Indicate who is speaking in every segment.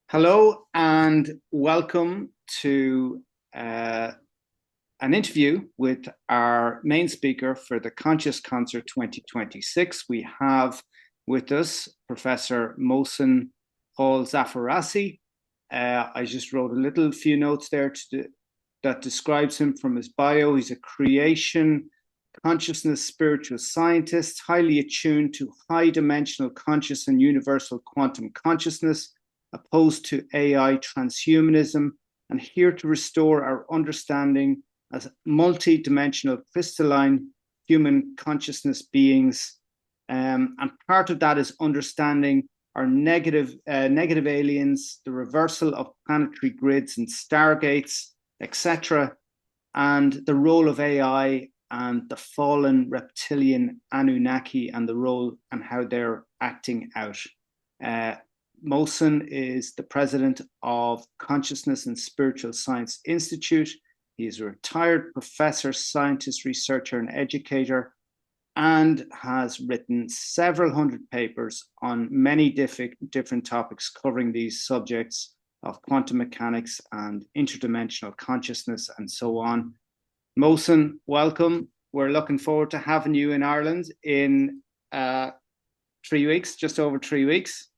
Speaker 1: Hello and welcome to an interview with our main speaker for the Conscious Concert 2026. We have with us Professor Mohsen Sarfarazi. I just wrote a little few notes there that describes him from his bio. He's a creation, consciousness, spiritual scientist, highly attuned to high dimensional conscious and universal quantum consciousness, opposed to AI transhumanism, and here to restore our understanding as multi-dimensional crystalline human consciousness beings. And part of that is understanding our negative aliens, the reversal of planetary grids and stargates, etc., and the role of AI and the fallen reptilian Anunnaki and the role and how they're acting out. Mohsen is the president of Consciousness and Spiritual Science Institute. He is a retired professor, scientist, researcher, and educator, and has written several hundred papers on many different topics covering these subjects of quantum mechanics and interdimensional consciousness and so on. Mohsen, welcome. We're looking forward to having you in Ireland in 3 weeks, just over 3 weeks.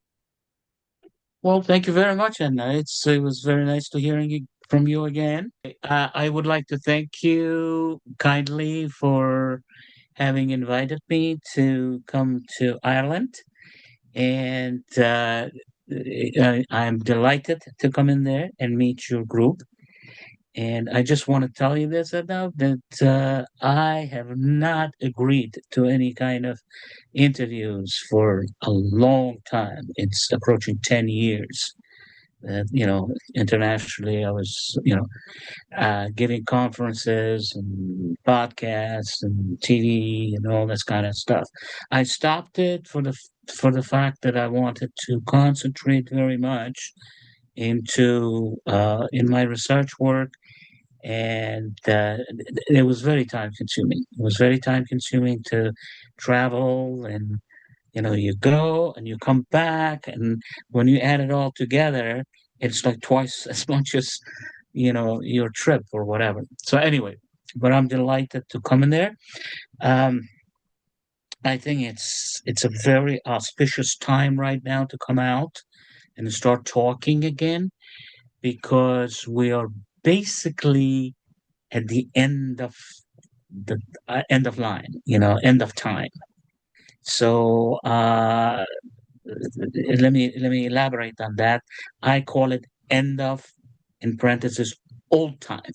Speaker 2: Well, thank you very much, and it was very nice to hearing from you again. I would like to thank you kindly for having invited me to come to Ireland, and I'm delighted to come in there and meet your group. And I just want to tell you this, Adab, that I have not agreed to any kind of interviews for a long time. It's approaching 10 years. Internationally, I was, giving conferences and podcasts and TV and all this kind of stuff. I stopped it for the fact that I wanted to concentrate very much in my research work, and it was very time consuming. It was very time consuming to travel, and you go and you come back, and when you add it all together, it's like twice as much as your trip or whatever. So anyway, but I'm delighted to come in there. Um, I think it's a very auspicious time right now to come out and start talking again, because we are basically at the end of line, end of time. So let me elaborate on that. I call it end of, in parentheses, old time.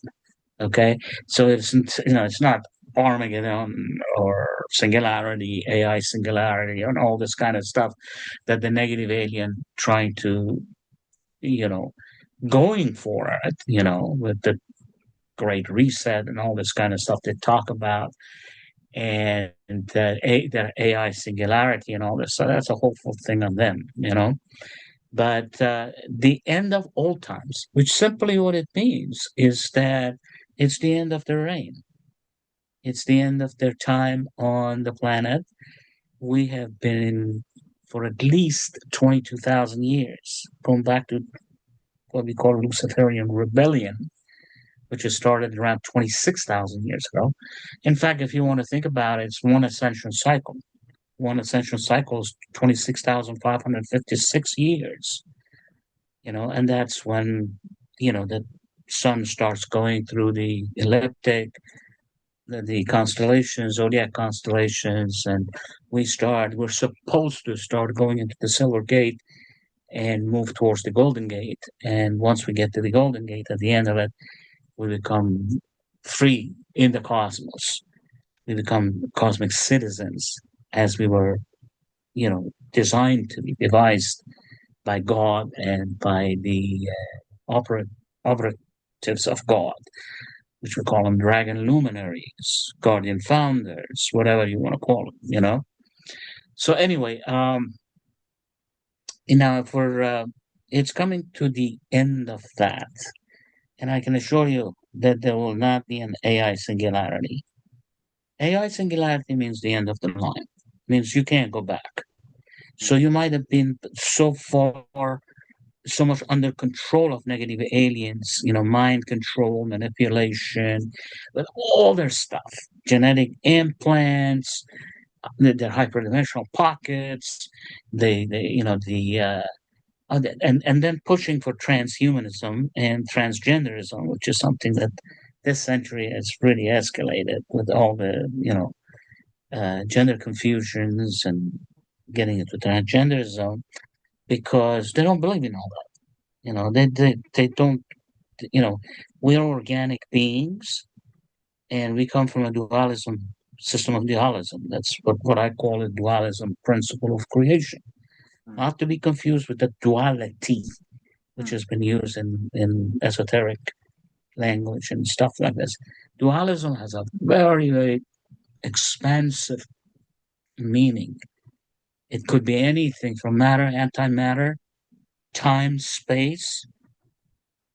Speaker 2: Okay, so it's not Armageddon or singularity, AI singularity, and all this kind of stuff that the negative alien trying to you know going for it, with the Great Reset and all this kind of stuff they talk about, and that AI singularity and all this. So that's a hopeful thing on them. But the end of all times, which simply what it means is that it's the end of their reign. It's the end of their time on the planet. We have been for at least 22,000 years, going back to what we call Luciferian rebellion, which has started around 26,000 years ago. In fact, if you want to think about it, it's one ascension cycle. One ascension cycle is 26,556 years, and that's when, the sun starts going through the ecliptic, the constellations, zodiac constellations, and we're supposed to start going into the Silver Gate and move towards the Golden Gate. And once we get to the Golden Gate, at the end of it, we become free in the cosmos. We become cosmic citizens, as we were, designed to be, devised by God and by the operatives of God, which we call them dragon luminaries, guardian founders, whatever you want to call them. So anyway, for it's coming to the end of that, and I can assure you that there will not be an AI singularity. AI singularity means the end of the line, means you can't go back. So you might have been so far so much under control of negative aliens, mind control, manipulation, with all their stuff, genetic implants, their hyperdimensional pockets, and then pushing for transhumanism and transgenderism, which is something that this century has really escalated with all the, gender confusions and getting into transgenderism because they don't believe in all that. They don't, you know, we're organic beings and we come from a dualism system of dualism. That's what I call a dualism principle of creation. Not to be confused with the duality, which has been used in esoteric language and stuff like this. Dualism has a very, very expansive meaning. It could be anything from matter, antimatter, time, space,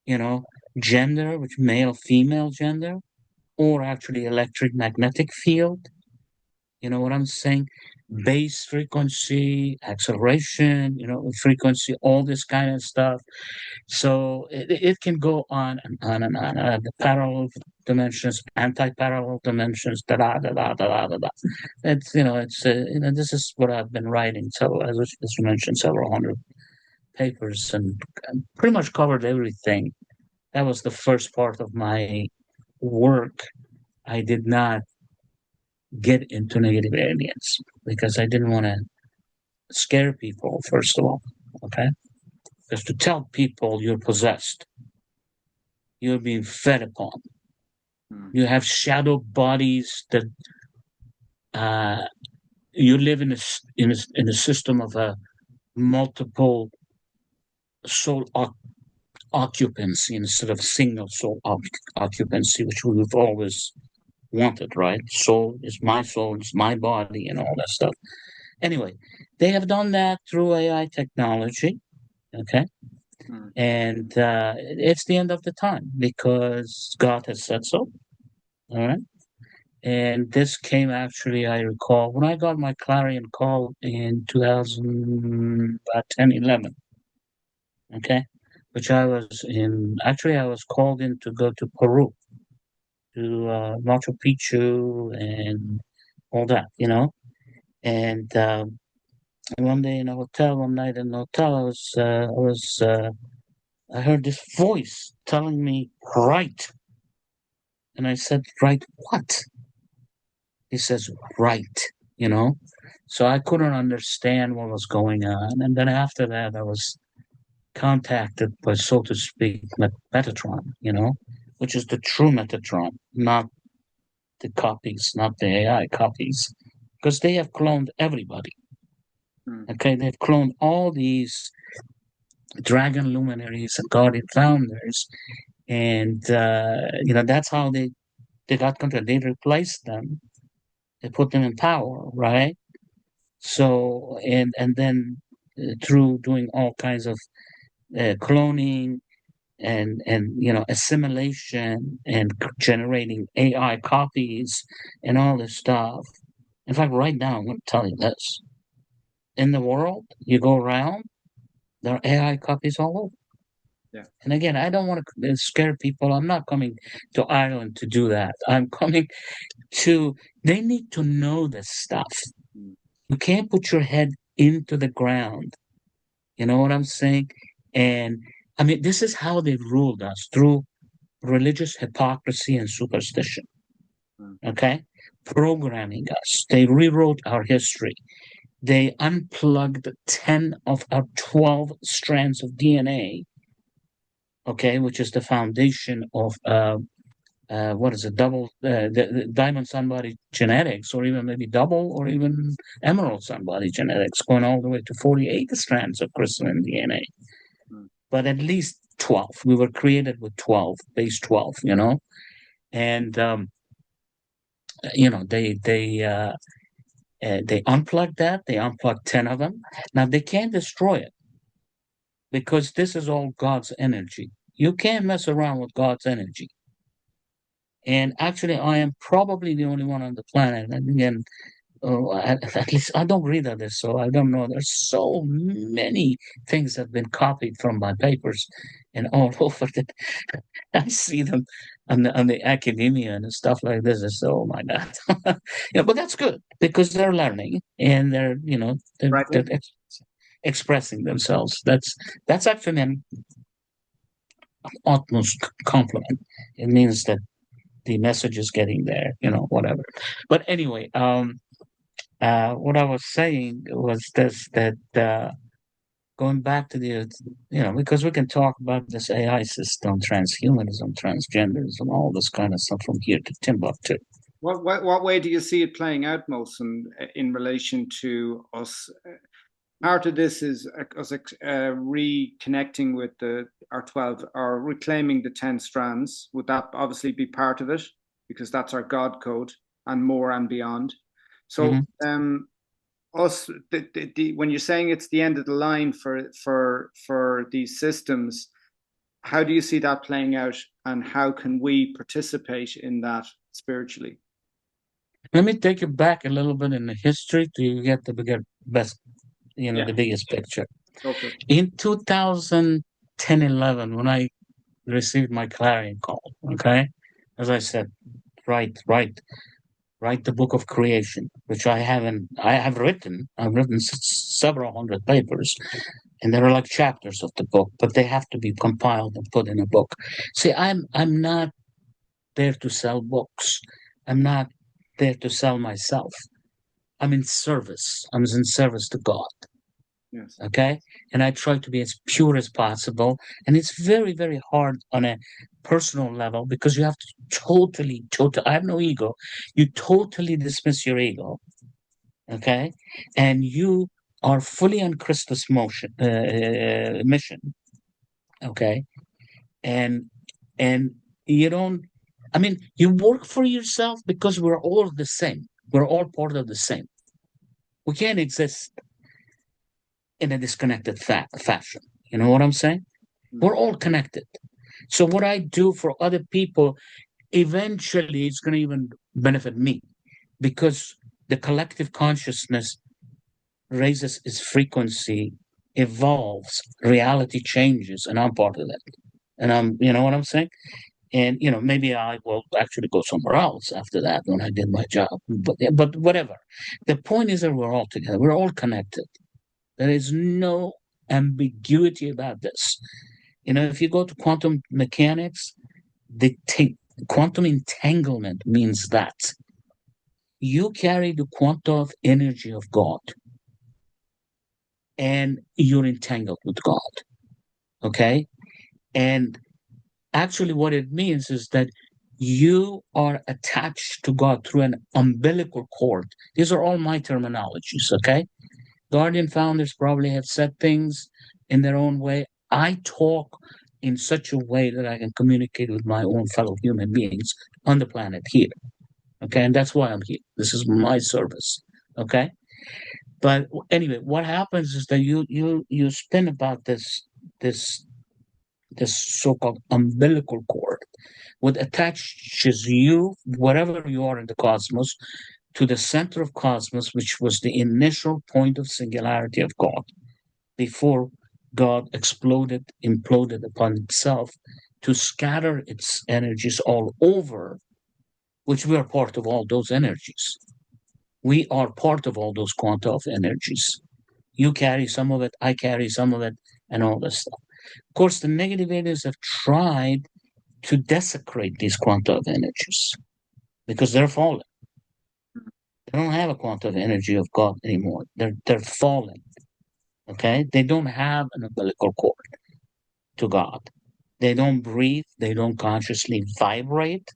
Speaker 2: you know, gender, which male, female gender, or actually electric magnetic field. You know what I'm saying? Bass frequency, acceleration, frequency, all this kind of stuff. So it can go on and on and on. The parallel dimensions, anti-parallel dimensions, da da da da da da da. This is what I've been writing. So as you mentioned, several hundred papers and pretty much covered everything. That was the first part of my work. I did not get into negative aliens because I didn't want to scare people, first of all. Okay. Because to tell people you're possessed, you're being fed upon, you have shadow bodies that you live in a system of a multiple soul occupancy instead of single soul occupancy, which we've always wanted, right? Soul is my soul, it's my body, and all that stuff. Anyway, they have done that through AI technology, okay? And it's the end of the time because God has said so, all right? And this came actually, I recall, when I got my clarion call in 2010, 11, okay? Which I was called in to go to Peru, to Machu Picchu and all that, And one day in a hotel, one night in a hotel, I heard this voice telling me, "Right." And I said, "Right what?" He says, "Right," you know? So I couldn't understand what was going on. And then after that, I was contacted by, so to speak, Metatron, which is the true Metatron, not the copies, not the AI copies, because they have cloned everybody. Okay, they've cloned all these dragon luminaries and guardian founders, and that's how they got control. They replaced them, they put them in power, right? So and then through doing all kinds of cloning and assimilation and generating AI copies and all this stuff. In fact, right now I'm going to tell you this: in the world, you go around, there are AI copies all over.
Speaker 1: Yeah.
Speaker 2: And again, I don't want to scare people. I'm not coming to Ireland to do that. I'm coming to, they need to know this stuff. You can't put your head into the ground. You know what I'm saying? And I mean, this is how they've ruled us, through religious hypocrisy and superstition. Okay? Programming us. They rewrote our history. They unplugged 10 of our 12 strands of DNA, okay, which is the foundation of what is it, the diamond sun-body genetics, or even maybe double, or even emerald sun-body genetics, going all the way to 48 strands of crystalline DNA. But at least 12. We were created with 12, base 12, and they unplugged that. They unplugged 10 of them. Now they can't destroy it because this is all God's energy. You can't mess around with God's energy. And actually, I am probably the only one on the planet. And again, at least I don't read others, so I don't know. There's so many things that have been copied from my papers and all over that I see them on the academia and stuff like this. And so, oh my God. Yeah, but that's good because they're learning and they're,
Speaker 1: Right.
Speaker 2: expressing themselves. That's actually an utmost compliment. It means that the message is getting there, whatever. But anyway, what I was saying was this that going back to the, because we can talk about this AI system, transhumanism, transgenderism, all this kind of stuff from here to Timbuktu.
Speaker 1: What way do you see it playing out, Mohsen, in relation to us? Part of this is us reconnecting with our 12, or reclaiming the 10 strands. Would that obviously be part of it? Because that's our God code and more and beyond. So, us, when you're saying it's the end of the line for these systems, how do you see that playing out, and how can we participate in that spiritually?
Speaker 2: Let me take you back a little bit in the history to get best,
Speaker 1: Yeah.
Speaker 2: the biggest picture.
Speaker 1: Okay.
Speaker 2: In 2010, 11, when I received my clarion call, okay, as I said, write the book of creation, which I've written several hundred papers, and there are like chapters of the book, but they have to be compiled and put in a book. See, I'm not there to sell books. I'm not there to sell myself. I'm in service. I'm in service to God.
Speaker 1: Yes.
Speaker 2: Okay. And I try to be as pure as possible. And it's very, very hard on a personal level because you have to I have no ego. You totally dismiss your ego. Okay. And you are fully on Christus mission. Okay. And, and you don't, I mean, you work for yourself because we're all the same. We're all part of the same. We can't exist in a disconnected fashion. You know what I'm saying? We're all connected. So what I do for other people, eventually it's going to even benefit me because the collective consciousness raises its frequency, evolves, reality changes, and I'm part of that. And you know what I'm saying? And, maybe I will actually go somewhere else after that when I did my job. But whatever. The point is that we're all together. We're all connected. There is no ambiguity about this. If you go to quantum mechanics, the quantum entanglement means that you carry the quantum energy of God and you're entangled with God. Okay? And actually, what it means is that you are attached to God through an umbilical cord. These are all my terminologies. Okay? Guardian founders probably have said things in their own way. I talk in such a way that I can communicate with my own fellow human beings on the planet here. Okay, and that's why I'm here. This is my service. Okay, but anyway, what happens is that you spin about this this so-called umbilical cord, what attaches you, wherever you are in the cosmos, to the center of cosmos, which was the initial point of singularity of God before God imploded upon itself to scatter its energies all over, which we are part of all those energies. We are part of all those quanta of energies. You carry some of it, I carry some of it, and all this stuff. Of course, the negative energies have tried to desecrate these quanta of energies because they're fallen. They don't have a quantum energy of God anymore. They're fallen. Okay, they don't have an umbilical cord to God. They don't breathe. They don't consciously vibrate.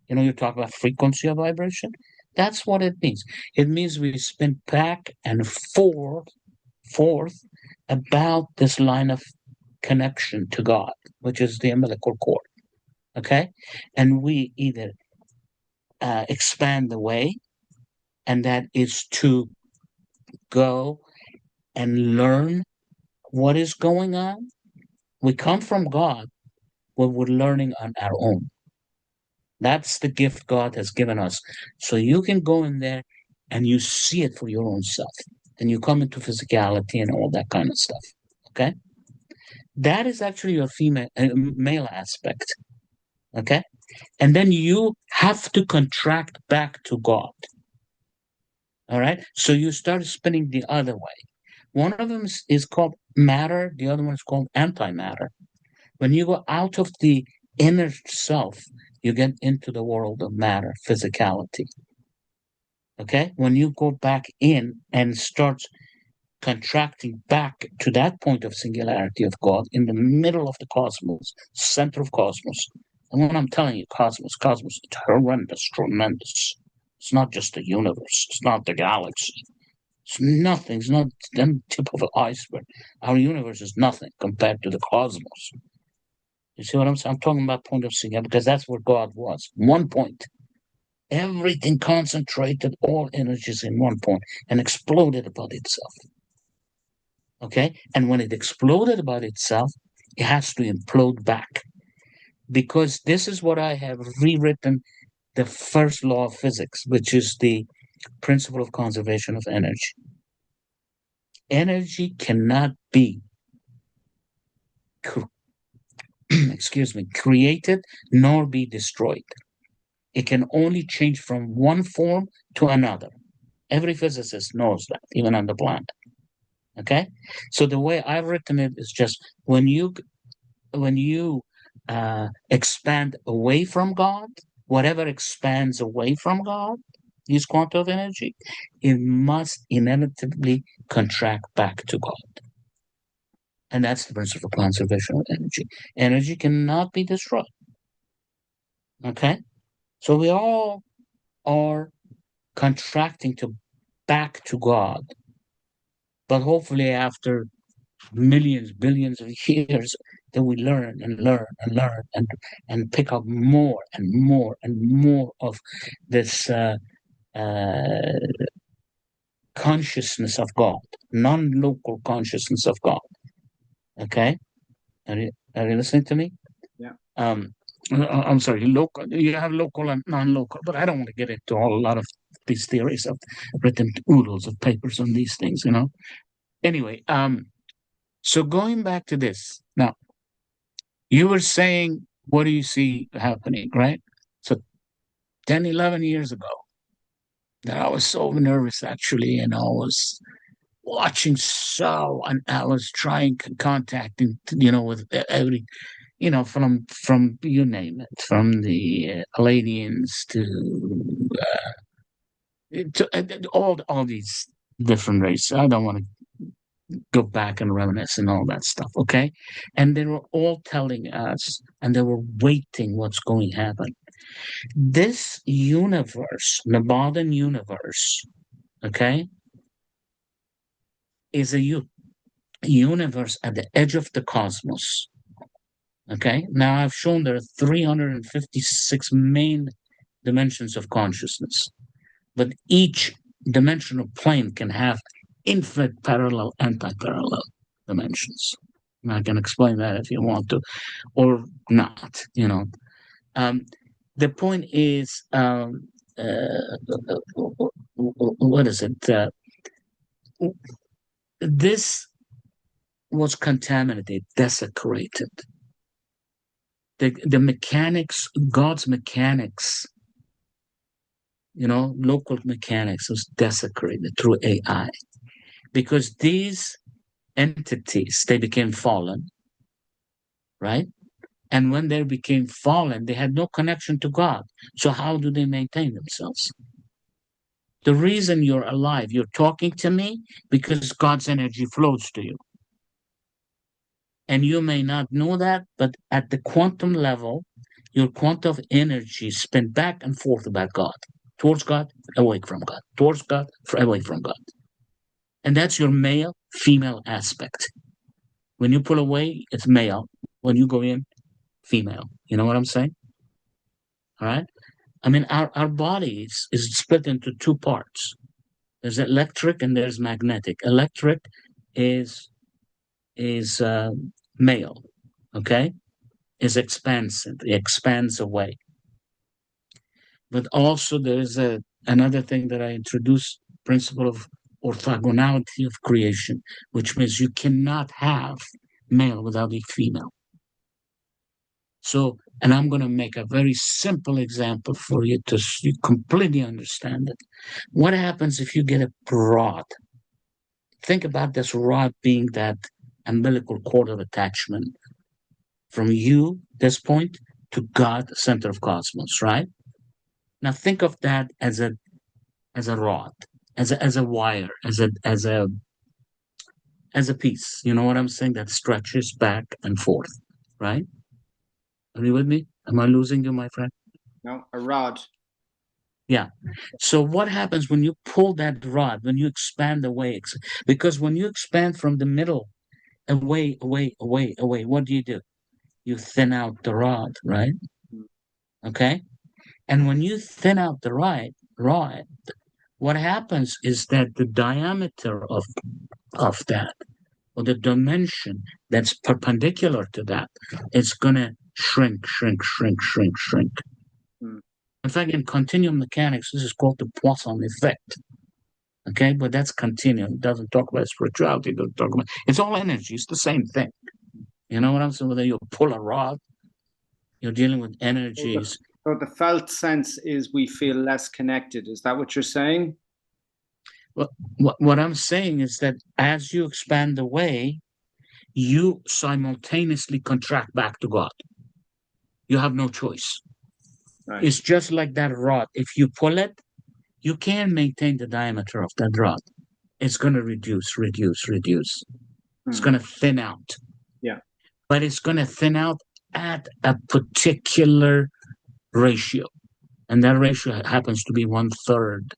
Speaker 2: You talk about frequency of vibration. That's what it means. It means we spin back and forth about this line of connection to God, which is the umbilical cord. Okay, and we either expand the way, and that is to go and learn what is going on. We come from God, but we're learning on our own. That's the gift God has given us. So you can go in there and you see it for your own self. And you come into physicality and all that kind of stuff. Okay? That is actually your male aspect. Okay? And then you have to contract back to God. All right? So you start spinning the other way. One of them is called matter, the other one is called antimatter. When you go out of the inner self, you get into the world of matter, physicality. Okay? When you go back in and start contracting back to that point of singularity of God in the middle of the cosmos, center of cosmos. And when I'm telling you cosmos, cosmos, it's horrendous, tremendous. It's not just the universe. It's not the galaxy. It's nothing. It's not the tip of an iceberg. Our universe is nothing compared to the cosmos. You see what I'm saying? I'm talking about point of singularity because that's where God was. One point. Everything concentrated, all energies in one point and exploded about itself. Okay? And when it exploded about itself, it has to implode back. Because this is what I have rewritten the first law of physics, which is the principle of conservation of energy. Energy cannot be created nor be destroyed. It can only change from one form to another. Every physicist knows that, even on the planet. Okay? So the way I've written it is just when you expand away from God, whatever expands away from God, use quantum energy, it must inevitably contract back to God. And that's the principle of conservation of energy. Energy cannot be destroyed. Okay? So we all are contracting back to God. But hopefully after millions, billions of years, then we learn and learn and learn and pick up more and more and more of this consciousness of God, non-local consciousness of God. Okay? Are you listening to me?
Speaker 1: Yeah.
Speaker 2: I'm sorry, local. You have local and non-local, but I don't want to get into a lot of these theories. I've written oodles of papers on these things, Anyway, so going back to this, now, you were saying, what do you see happening, right? So 10, 11 years ago, that I was so nervous, actually, and I was watching and I was trying contacting, with every, from you name it, from the Palladians to all these different races. I don't want to go back and reminisce and all that stuff, okay? And they were all telling us, and they were waiting what's going to happen. This universe, the modern universe, okay, is a universe at the edge of the cosmos. Okay, now I've shown there are 356 main dimensions of consciousness, but each dimensional plane can have infinite parallel, anti-parallel dimensions. And I can explain that if you want to, or not, The point is, what is it? This was contaminated, desecrated. The mechanics, God's mechanics, local mechanics was desecrated through AI. Because these entities, they became fallen, right? And when they became fallen, they had no connection to God. So how do they maintain themselves? The reason you're alive, you're talking to me because God's energy flows to you. And you may not know that, but at the quantum level, your quantum energy spin back and forth about God, towards God, away from God, towards God, away from God. And that's your male, female aspect. When you pull away, it's male. When you go in, female. You know what I'm saying? All right. I mean, our body is split into two parts. There's electric and there's magnetic. Electric is male, okay? Is expansive. It expands away. But also there's another thing that I introduced principle of orthogonality of creation, which means you cannot have male without a female. So, and I'm going to make a very simple example for you to you completely understand it. What happens if you get a rod? Think about this rod being that umbilical cord of attachment from you, this point, to God, the center of cosmos, right? Now think of that as a rod, as a wire, as a piece. You know what I'm saying? That stretches back and forth, right? Are you with me? Am I losing you, my friend?
Speaker 1: No, a rod.
Speaker 2: Yeah. So what happens when you pull that rod, when you expand away? Because when you expand from the middle, away, what do? You thin out the rod, right? Okay. And when you thin out the rod, what happens is that the diameter of that, or the dimension that's perpendicular to that, is going to shrink.
Speaker 1: Mm.
Speaker 2: In fact, in continuum mechanics, this is called the Poisson effect. Okay, but that's continuum. It doesn't talk about spirituality. It doesn't talk about, it's all energy. It's the same thing. You know what I'm saying? Whether you pull a rod, you're dealing with energies.
Speaker 1: So the felt sense is we feel less connected. Is that what you're saying?
Speaker 2: Well, what I'm saying is that as you expand away, you simultaneously contract back to God. You have no choice.
Speaker 1: Right.
Speaker 2: It's just like that rod. If you pull it, you can't maintain the diameter of that rod. It's going to reduce. It's going to thin out.
Speaker 1: Yeah.
Speaker 2: But it's going to thin out at a particular ratio. And that ratio happens to be 1/3.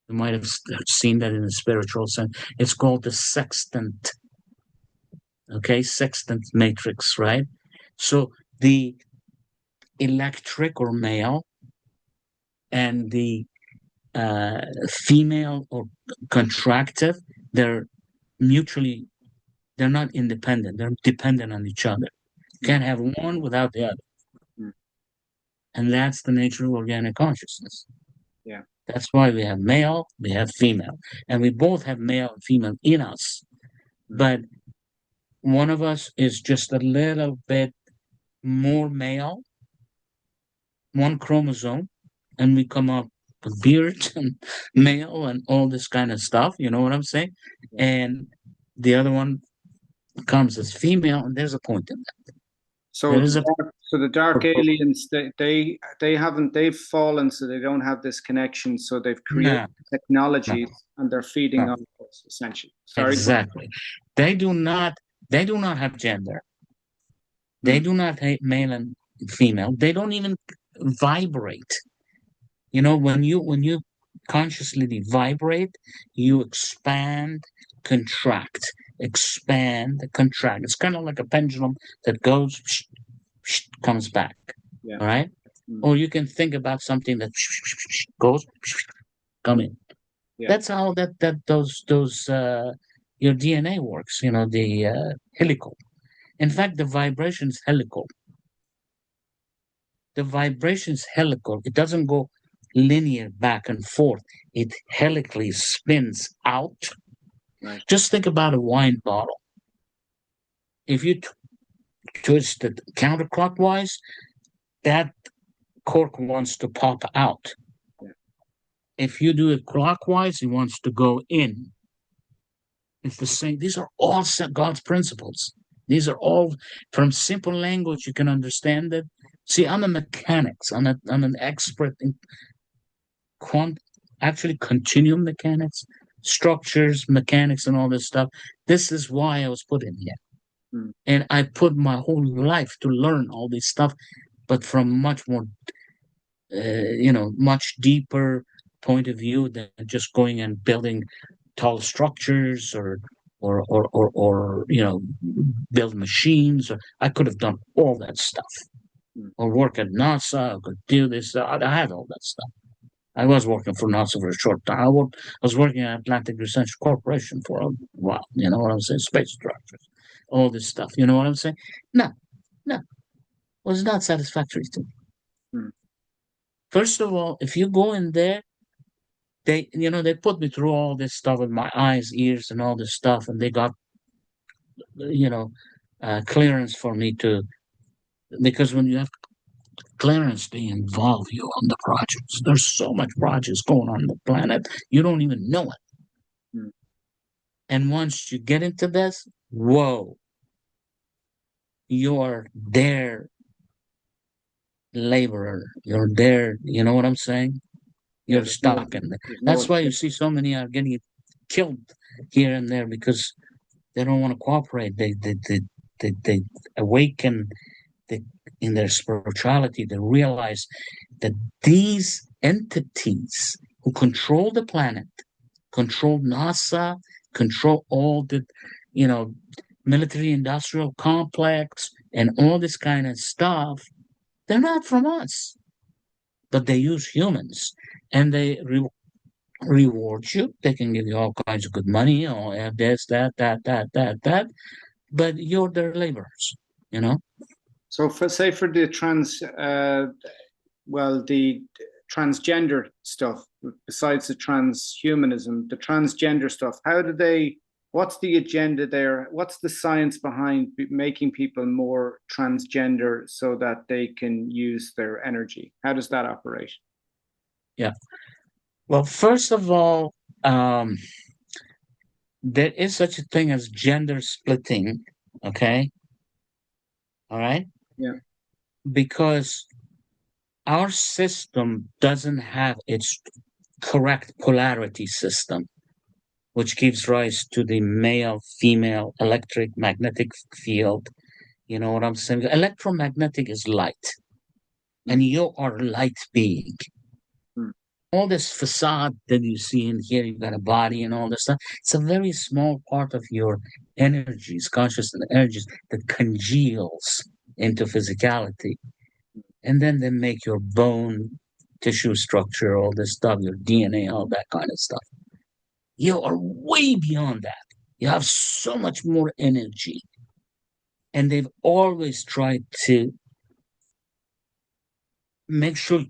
Speaker 2: You might have seen that in the spiritual sense. It's called the sextant. Okay, sextant matrix, right? So the electric or male and the female or contractive, they're not independent. They're dependent on each other. You can't have one without the other.
Speaker 1: Mm.
Speaker 2: And that's the nature of organic consciousness.
Speaker 1: Yeah.
Speaker 2: That's why we have male, we have female. And we both have male and female in us. But one of us is just a little bit more male, one chromosome, and we come up with beard and male and all this kind of stuff. You know what I'm saying?
Speaker 1: Yeah.
Speaker 2: And the other one comes as female, and there's a point in that.
Speaker 1: So the dark aliens, they've fallen, so they don't have this connection. So they've created technologies, and they're feeding on us, essentially. Sorry.
Speaker 2: Exactly. They do not have gender. They do not hate male and female. They don't even vibrate. You know, when you consciously vibrate, you expand, contract, expand, contract. It's kind of like a pendulum that goes, comes back.
Speaker 1: Yeah.
Speaker 2: All right. Or you can think about something that goes, come in. Yeah. That's how those your DNA works. You know, the helical. In fact, the vibration is helical. The vibration is helical. It doesn't go linear back and forth. It helically spins out.
Speaker 1: Right.
Speaker 2: Just think about a wine bottle. If you twist it counterclockwise, that cork wants to pop out. Yeah. If you do it clockwise, it wants to go in. It's the same. These are all God's principles. These are all from simple language. You can understand it. See, I'm a mechanics. I'm an expert in continuum mechanics, structures, mechanics, and all this stuff. This is why I was put in here. And I put my whole life to learn all this stuff, but from much more, much deeper point of view than just going and building tall structures or build machines. I could have done all that stuff, or work at NASA. I could do this. I had all that stuff. I was working for NASA for a short time. I was working at Atlantic Research Corporation for a while. You know what I'm saying? Space structures, all this stuff. You know what I'm saying? No, was not satisfactory to me. First of all, if you go in there, they put me through all this stuff with my eyes, ears, and all this stuff, and they got, clearance for me to, because when you have clearance, they involve you on the projects. There's so much projects going on the planet, you don't even know it.
Speaker 1: Mm.
Speaker 2: And once you get into this, whoa, you're their laborer. You're there. You know what I'm saying? You're stuck in there. That's why you see so many are getting killed here and there, because they don't want to cooperate. They awaken in their spirituality. They realize that these entities who control the planet, control NASA, control all the, military industrial complex and all this kind of stuff, they're not from us, but they use humans, and they reward you. They can give you all kinds of good money, have this, that, but you're their laborers,
Speaker 1: So for the the transgender stuff, besides the transhumanism, the transgender stuff, what's the agenda there? What's the science behind making people more transgender so that they can use their energy? How does that operate?
Speaker 2: Yeah. Well, first of all, there is such a thing as gender splitting, okay? All right?
Speaker 1: Yeah.
Speaker 2: Because our system doesn't have its correct polarity system, which gives rise to the male, female, electric, magnetic field. You know what I'm saying? Electromagnetic is light, and you are a light being. All this facade that you see in here, you got a body and all this stuff. It's a very small part of your energies, conscious energies, that congeals into physicality. And then they make your bone, tissue structure, all this stuff, your DNA, all that kind of stuff. You are way beyond that. You have so much more energy. And they've always tried to make sure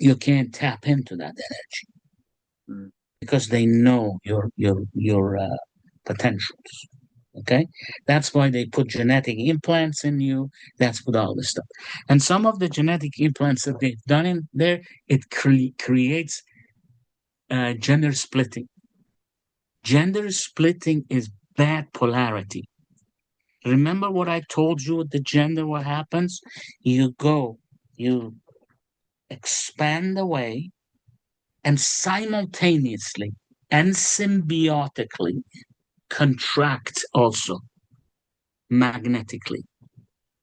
Speaker 2: you can't tap into that energy, because they know your potentials. Okay, that's why they put genetic implants in you. That's with all this stuff, and some of the genetic implants that they've done in there, it creates gender splitting. Gender splitting is bad polarity. Remember what I told you with the gender? What happens? You expand away, and simultaneously and symbiotically contract also magnetically.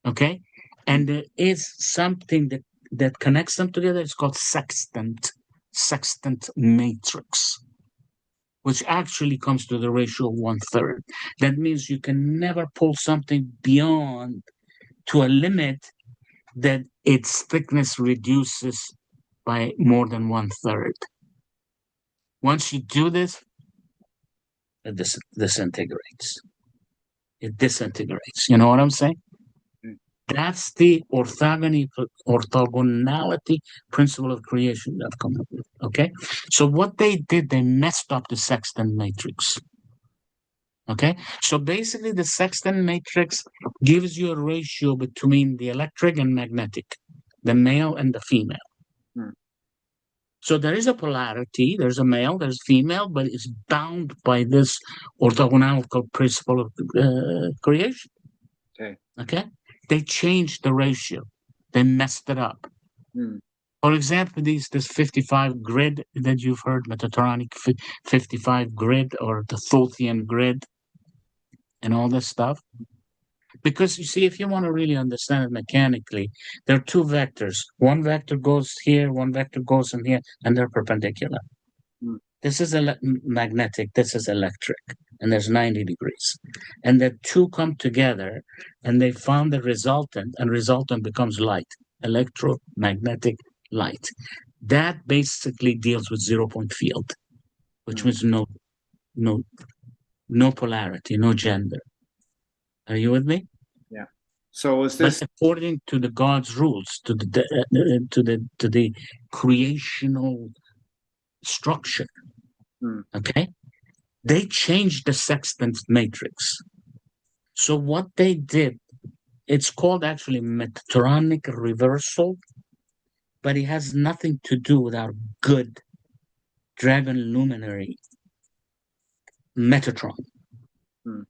Speaker 2: Okay? And there is something that connects them together. It's called sextant matrix, which actually comes to the ratio of 1/3. That means you can never pull something beyond to a limit that its thickness reduces by more than 1/3. Once you do this, it disintegrates. It disintegrates. You know what I'm saying? That's the orthogonality principle of creation that I've come up with. Okay? So what they did, they messed up the sextant matrix. Okay? So basically, the sextant matrix gives you a ratio between the electric and magnetic, the male and the female. So there is a polarity, there's a male, there's female, but it's bound by this orthogonal principle of creation. Okay? They changed the ratio. They messed it up. For example, this 55 grid that you've heard, Metatronic 55 grid, or the Thothian grid, and all this stuff. Because you see, if you want to really understand it mechanically, there are two vectors. One vector goes here, one vector goes in here, and they're perpendicular. This is magnetic, this is electric, and there's 90 degrees. And the two come together, and they found the resultant, and resultant becomes light, electromagnetic light. That basically deals with 0-point field, which means no polarity, no gender. Are you with me?
Speaker 1: Yeah. So is this,
Speaker 2: but according to the God's rules, to the creational structure.
Speaker 1: Mm.
Speaker 2: Okay? They changed the sextant matrix. So what they did, it's called actually Metronic reversal, but it has nothing to do with our good dragon luminary Metatron.
Speaker 1: Mm.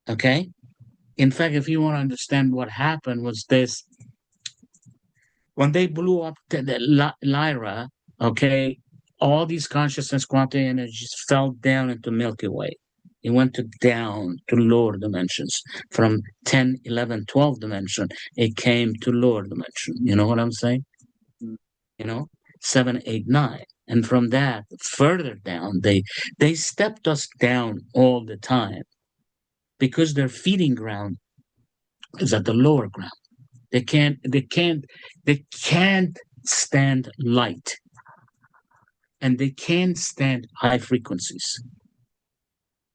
Speaker 2: Okay? In fact, if you want to understand what happened was this, when they blew up the Lyra, okay, all these consciousness quantum energies fell down into Milky Way. It went down to lower dimensions. From 10, 11, 12 dimension, it came to lower dimension. You know what I'm saying?
Speaker 1: Mm.
Speaker 2: You know, 7, 8, 9. And from that, further down, they stepped us down all the time because their feeding ground is at the lower ground. They can't stand light, and they can't stand high frequencies.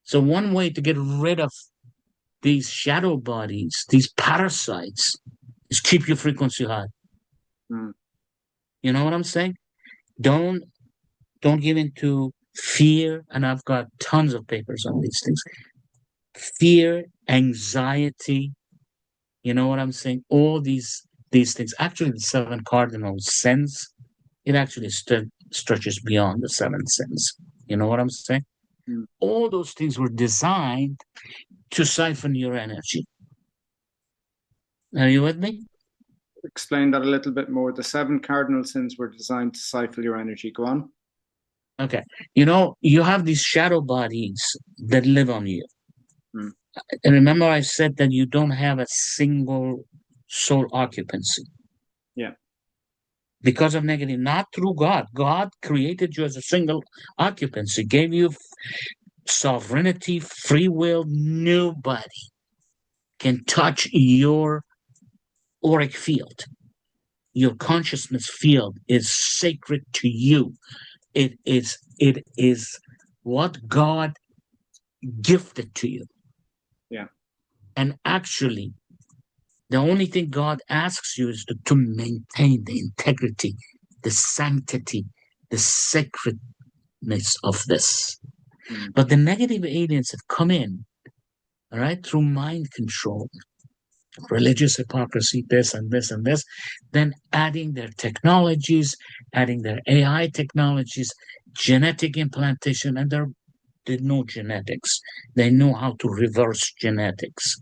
Speaker 2: So one way to get rid of these shadow bodies, these parasites, is keep your frequency high.
Speaker 1: Mm.
Speaker 2: You know what I'm saying? Don't don't give into fear, and I've got tons of papers on these things. Fear, anxiety, you know what I'm saying? All these things. Actually, the seven cardinal sins, it actually stretches beyond the seven sins. You know what I'm saying?
Speaker 1: Mm.
Speaker 2: All those things were designed to siphon your energy. Are you with me?
Speaker 1: Explain that a little bit more. The seven cardinal sins were designed to siphon your energy. Go on.
Speaker 2: Okay. You know, you have these shadow bodies that live on you.
Speaker 1: Mm.
Speaker 2: And remember, I said that you don't have a single soul occupancy
Speaker 1: Yeah.
Speaker 2: because of negative, not through God. God created you as a single occupancy, gave you sovereignty, free will. Nobody can touch your auric field. Your consciousness field is sacred to you. It is what God gifted to you.
Speaker 1: Yeah.
Speaker 2: And actually, the only thing God asks you is to maintain the integrity, the sanctity, the sacredness of this.
Speaker 1: Mm.
Speaker 2: But the negative aliens have come in, all right, through mind control, religious hypocrisy, this and this and this, then adding their technologies, adding their AI technologies, genetic implantation, and they know genetics. They know how to reverse genetics.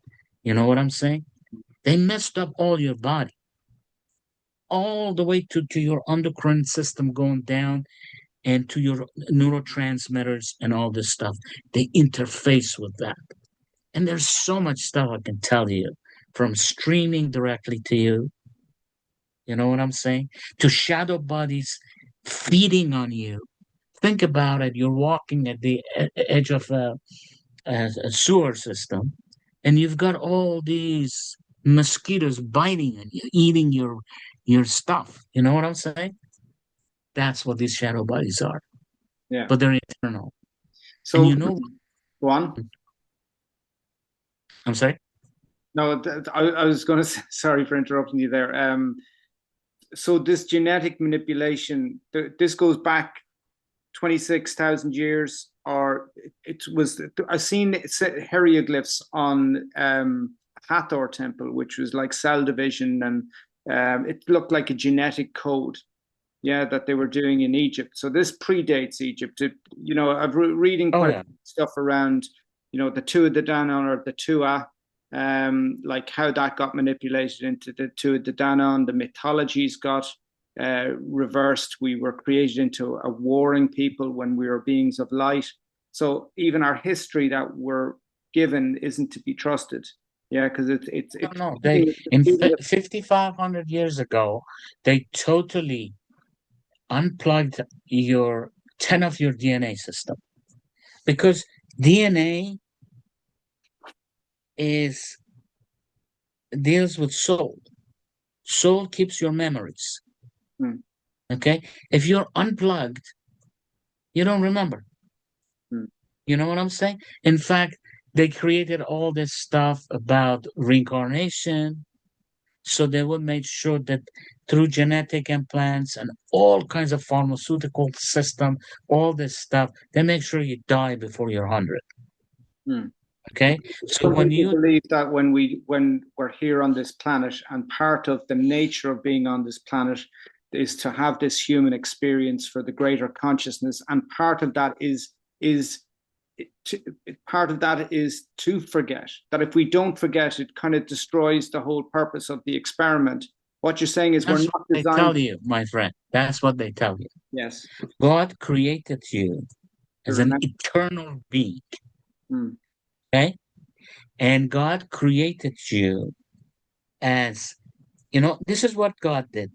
Speaker 2: You know what I'm saying? They messed up all your body, all the way to your endocrine system going down and to your neurotransmitters and all this stuff. They interface with that. And there's so much stuff I can tell you from streaming directly to you. You know what I'm saying? To shadow bodies feeding on you. Think about it. You're walking at the edge of a sewer system, and you've got all these mosquitoes biting on you, eating your stuff. You know what I'm saying? That's what these shadow bodies are.
Speaker 1: Yeah.
Speaker 2: But they're eternal. And
Speaker 1: So
Speaker 2: you know,
Speaker 1: go on.
Speaker 2: I'm sorry.
Speaker 1: No, I was going to say, sorry for interrupting you there. So this genetic manipulation, this goes back 26,000 years, or it was, I've seen hieroglyphs on Hathor temple, which was like cell division, and it looked like a genetic code, yeah, that they were doing in Egypt. So this predates Egypt. I've reading
Speaker 2: Oh
Speaker 1: quite
Speaker 2: yeah.
Speaker 1: stuff around, the Tuatha De Danann or the Tua, like how that got manipulated into the Tuatha De Danann. The mythologies got reversed. We were created into a warring people when we were beings of light. So even our history that we're given isn't to be trusted. Yeah, because
Speaker 2: No,
Speaker 1: it's
Speaker 2: no. They in 5,500 years ago, they totally unplugged your 10 of your DNA system because DNA is deals with soul. Soul keeps your memories.
Speaker 1: Hmm.
Speaker 2: Okay. If you're unplugged, you don't remember.
Speaker 1: Hmm.
Speaker 2: You know what I'm saying? In fact, they created all this stuff about reincarnation So they will make sure that through genetic implants and all kinds of pharmaceutical system, all this stuff, they make sure you die before you're 100. Okay, so
Speaker 1: Some
Speaker 2: when
Speaker 1: people
Speaker 2: you
Speaker 1: believe that when we're here on this planet, and part of the nature of being on this planet is to have this human experience for the greater consciousness, and part of that is to, part of that is to forget. That if we don't forget, it kind of destroys the whole purpose of the experiment. What you're saying is we're
Speaker 2: that's
Speaker 1: not
Speaker 2: what they
Speaker 1: designed.
Speaker 2: tell you, my friend. That's what they tell you.
Speaker 1: Yes.
Speaker 2: God created you
Speaker 1: To
Speaker 2: as an
Speaker 1: remember.
Speaker 2: eternal being.
Speaker 1: Hmm.
Speaker 2: Okay, and God created you as, this is what God did.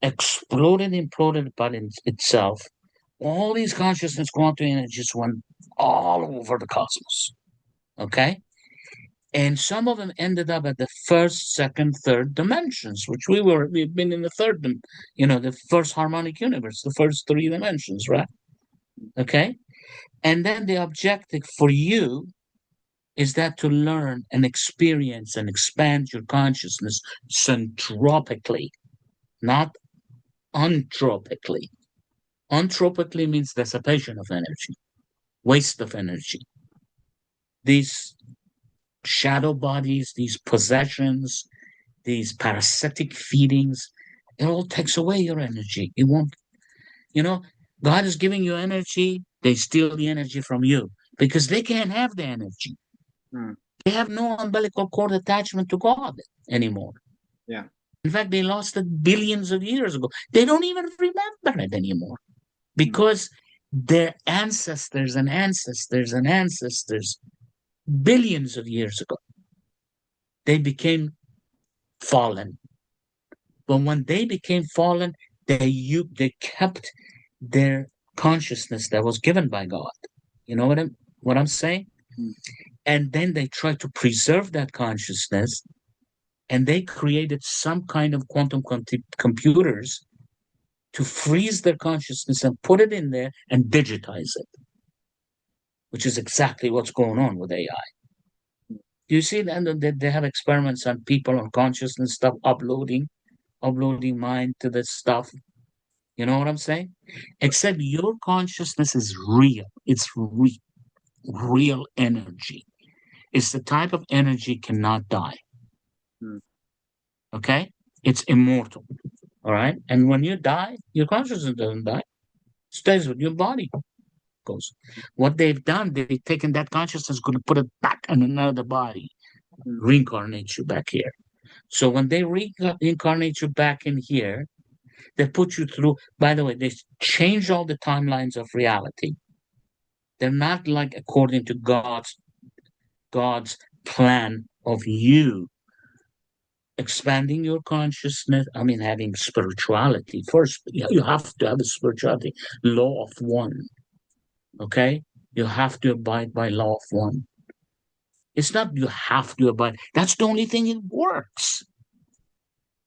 Speaker 2: Exploded, imploded upon itself. All these consciousness quantum energies went all over the cosmos. Okay? And some of them ended up at the first, second, third dimensions, which we've been in the third, the first harmonic universe, the first three dimensions, right? Okay? And then the objective for you is that to learn and experience and expand your consciousness centropically, not entropically. Entropically means dissipation of energy, waste of energy. These shadow bodies, these possessions, these parasitic feedings, it all takes away your energy. It won't, you know, God is giving you energy, they steal the energy from you because they can't have the energy.
Speaker 1: Hmm.
Speaker 2: They have no umbilical cord attachment to God anymore.
Speaker 1: Yeah.
Speaker 2: In fact, they lost it billions of years ago. They don't even remember it anymore because their ancestors and ancestors and ancestors, billions of years ago, they became fallen. But when they became fallen, they kept their consciousness that was given by God. You know what I'm saying?
Speaker 1: Hmm.
Speaker 2: And then they tried to preserve that consciousness, and they created some kind of quantum computers to freeze their consciousness and put it in there and digitize it, which is exactly what's going on with AI. You see, then they have experiments on people on consciousness stuff, uploading mind to this stuff. You know what I'm saying? Except your consciousness is real. It's real energy. It's the type of energy cannot die.
Speaker 1: Hmm.
Speaker 2: Okay? It's immortal. All right? And when you die, your consciousness doesn't die. It stays with your body. Goes. What they've done, they've taken that consciousness, going to put it back in another body,
Speaker 1: Hmm.
Speaker 2: reincarnate you back here. So when they reincarnate you back in here, they put you through, by the way, they change all the timelines of reality. They're not like according to God's plan of you expanding your consciousness. I mean, having spirituality first. You have to have a spirituality, law of one. Okay, you have to abide by law of one. It's not you have to abide. That's the only thing it works.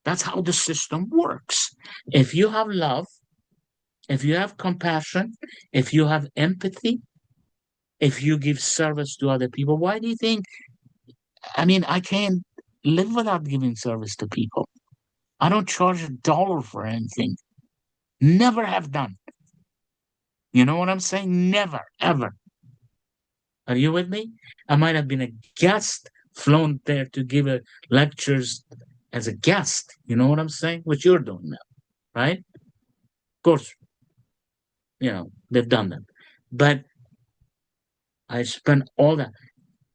Speaker 2: That's how the system works. If you have love, if you have compassion, if you have empathy, if you give service to other people, why do you think? I mean, I can't live without giving service to people. I don't charge $1 for anything. Never have done. You know what I'm saying? Never, ever. Are you with me? I might have been a guest flown there to give lectures as a guest. You know what I'm saying? What you're doing now, right? Of course, they've done that. But I spent all that.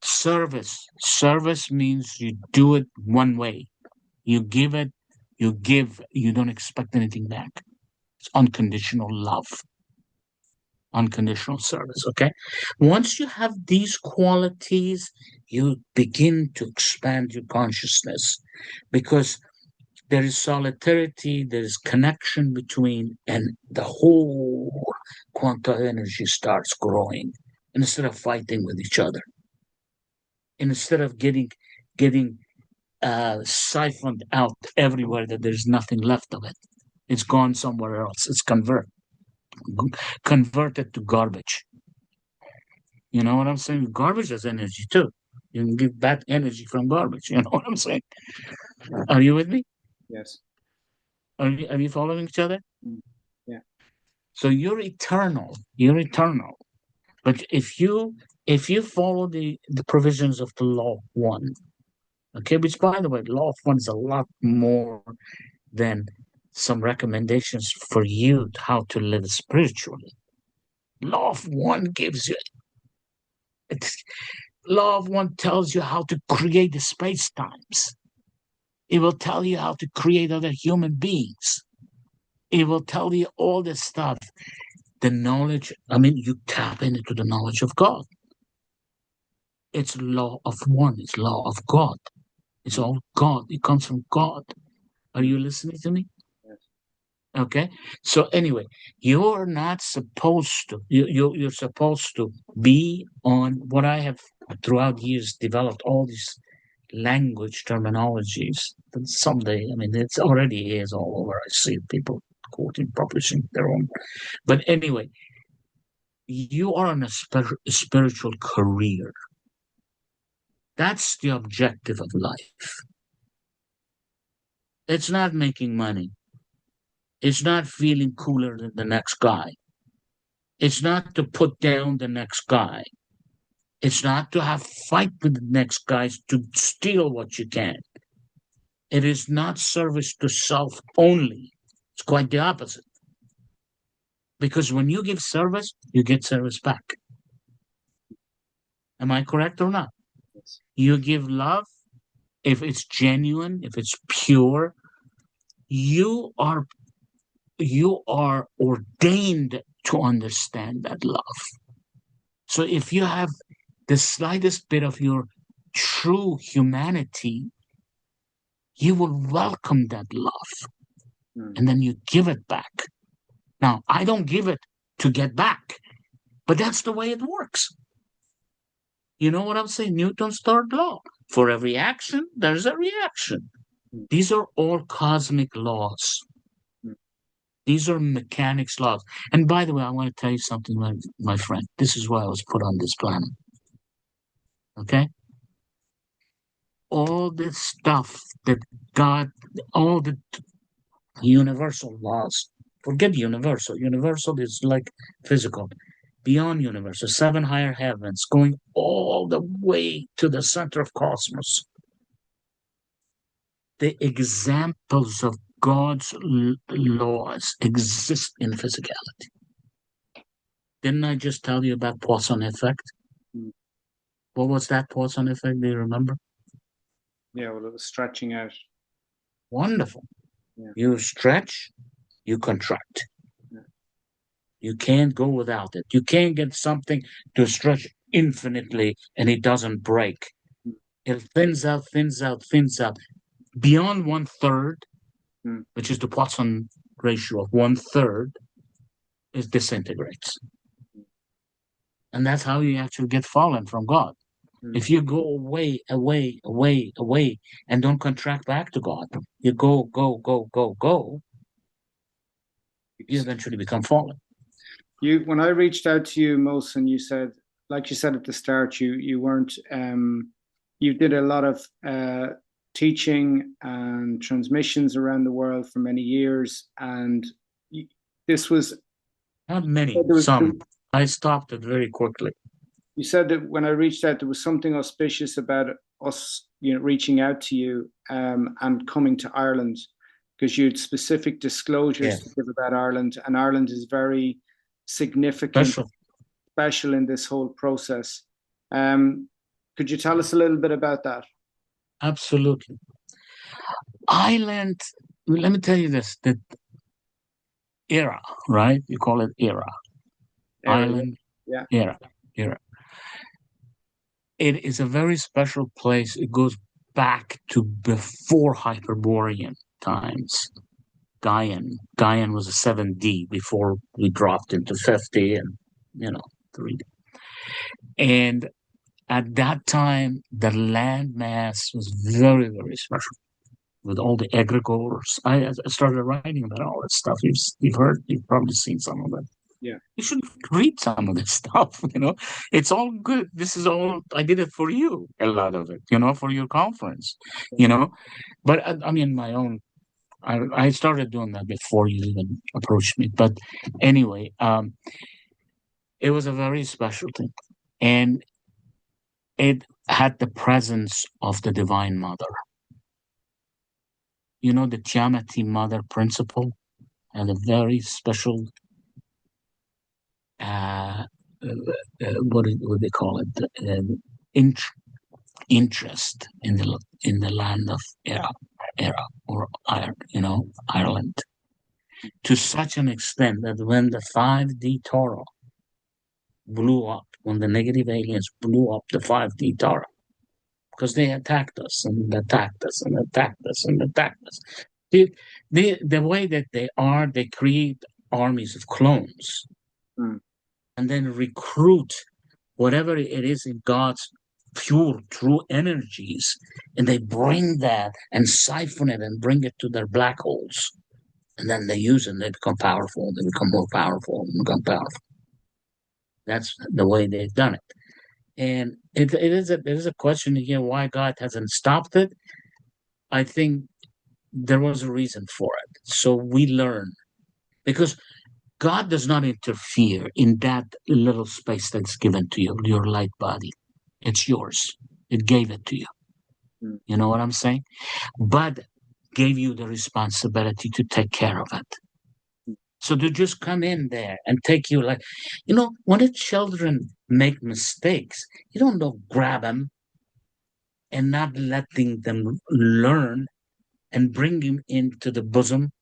Speaker 2: Service means you do it one way. You give it, you give, you don't expect anything back. It's unconditional love, unconditional service. Okay. Once you have these qualities, you begin to expand your consciousness because there is solidarity, there is connection between, and the whole quantum energy starts growing instead of fighting with each other. Instead of getting siphoned out everywhere that there's nothing left of it. It's gone somewhere else. It's converted to garbage. You know what I'm saying? Garbage has energy too. You can get bad energy from garbage. You know what I'm saying? Are you with me?
Speaker 1: Yes.
Speaker 2: Are you following each other?
Speaker 1: Mm. Yeah.
Speaker 2: So you're eternal. You're eternal. But if you follow the provisions of the law of one, okay, which by the way, law of one is a lot more than some recommendations for you how to live spiritually. Law of one gives you it's, law of one tells you how to create the space times. It will tell you how to create other human beings. It will tell you all this stuff. The knowledge, I mean, you tap into the knowledge of God. It's law of one, it's law of God. It's
Speaker 1: Mm.
Speaker 2: all God. It comes from God. Are
Speaker 1: Mm.
Speaker 2: you listening to me?
Speaker 1: Yes.
Speaker 2: Okay. So anyway, you're not supposed to. You're supposed to be on what I have throughout years developed all these language terminologies. That someday, I mean, it's already is all over. I see people quoting, publishing their own. But anyway, you are on a spiritual career. That's the objective of life. It's not making money. It's not feeling cooler than the next guy. It's not to put down the next guy. It's not to have fight with the next guys to steal what you can. It is not service to self only. It's quite the opposite. Because when you give service, you get service back. Am I correct or not?
Speaker 1: Yes.
Speaker 2: You give love, if it's genuine, if it's pure, you are you are ordained to understand that love. So if you have the slightest bit of your true humanity, you will welcome that love
Speaker 1: Mm.
Speaker 2: and then you give it back. Now, I don't give it to get back, but that's the way it works. You know what I'm saying? Newton's third law. For every action, there's a reaction.
Speaker 1: Mm.
Speaker 2: These are all cosmic laws.
Speaker 1: Mm.
Speaker 2: These are mechanics laws. And by the way, I want to tell you something, my friend. This is why I was put on this planet. Okay? All this stuff that God, all the universal laws, forget universal. Universal is like physical. Beyond universal, seven higher heavens, going all the way to the center of cosmos. The examples of God's laws exist in physicality. Didn't I just tell you about Poisson effect?
Speaker 1: Mm.
Speaker 2: What was that Poisson effect? Do you remember?
Speaker 1: Yeah. Well, it was stretching out.
Speaker 2: Wonderful.
Speaker 1: Yeah.
Speaker 2: You stretch, you contract.
Speaker 1: Yeah.
Speaker 2: You can't go without it. You can't get something to stretch infinitely and it doesn't break.
Speaker 1: Mm.
Speaker 2: It thins out, thins out, thins out. Beyond one third,
Speaker 1: Mm.
Speaker 2: which is the Poisson ratio of one third, it disintegrates. And that's how you actually get fallen from God.
Speaker 1: Mm.
Speaker 2: If you go away, away, away, away, and don't contract back to God, you go, go, go, go, go, you eventually become fallen.
Speaker 1: When I reached out to you, Mohsen, you said, like you said at the start, you weren't you did a lot of teaching and transmissions around the world for many years, and this was
Speaker 2: Not many,
Speaker 1: there was
Speaker 2: some. I stopped it very quickly.
Speaker 1: you said that when I reached out, there was something auspicious about us, reaching out to you and coming to Ireland because you had specific disclosures to
Speaker 2: Yes.
Speaker 1: give about Ireland, and Ireland is very significant,
Speaker 2: Special.
Speaker 1: special in this whole process. Um, could you tell us a little bit about that?
Speaker 2: Absolutely. Ireland, let me tell you this, the era, right? You call it era.
Speaker 1: Area,
Speaker 2: Ireland
Speaker 1: yeah.
Speaker 2: era. Era. It is a very special place. It goes back to before Hyperborean times. Gaian was a 7D before we dropped into 50 and, 3D. And at that time, the land mass was very, very special with all the egregores. I started writing about all that stuff. You've heard, you've probably seen some of it.
Speaker 1: Yeah.
Speaker 2: You should read some of this stuff. It's all good. This is all I did it for you. A lot of it, for your conference. But I mean, my own. I started doing that before you even approached me. But anyway, it was a very special thing. And it had the presence of the Divine Mother. You know, the Tiamati Mother principle and a very special, what do they call it? In, interest in the land of era or Ireland, to such an extent that when the 5D Toro blew up, when the negative aliens blew up the 5D Toro, because they attacked us and attacked us and attacked us and attacked us. The way that they are, they create armies of clones and then recruit whatever it is in God's pure, true energies, and they bring that and siphon it and bring it to their black holes. And then they use it and they become powerful, they become more powerful, and become powerful. That's the way they've done it. And it is a question here why God hasn't stopped it. I think there was a reason for it. So we learn. Because God does not interfere in that little space that's given to you, your light body. It's yours. It gave it to you. You know what I'm saying? But gave you the responsibility to take care of it. So to just come in there and take you like, when the children make mistakes, you don't grab them and not letting them learn and bring them into the bosom.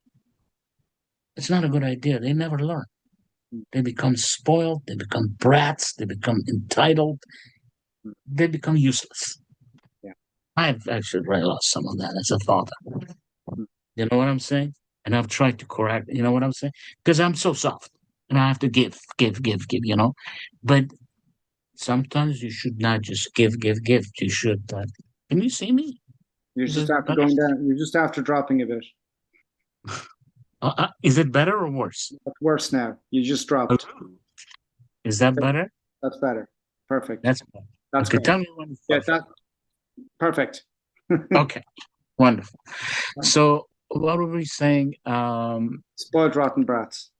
Speaker 2: It's not a good idea. They never learn. They become spoiled. They become brats. They become entitled. They become useless.
Speaker 1: Yeah.
Speaker 2: I've actually realized some of that as a father. You know what I'm saying? And I've tried to correct, you know what I'm saying? Because I'm so soft and I have to give, But sometimes you should not just give. You should, can you see me?
Speaker 1: You're just after going down. You're just after dropping a bit.
Speaker 2: Is it better or worse?
Speaker 1: It's worse now. You just dropped.
Speaker 2: Is that better?
Speaker 1: That's better. Perfect.
Speaker 2: That's better.
Speaker 1: That's
Speaker 2: okay,
Speaker 1: great.
Speaker 2: tell me when it's perfect.
Speaker 1: Perfect.
Speaker 2: Okay, wonderful. So what were we saying?
Speaker 1: Spoiled rotten brats.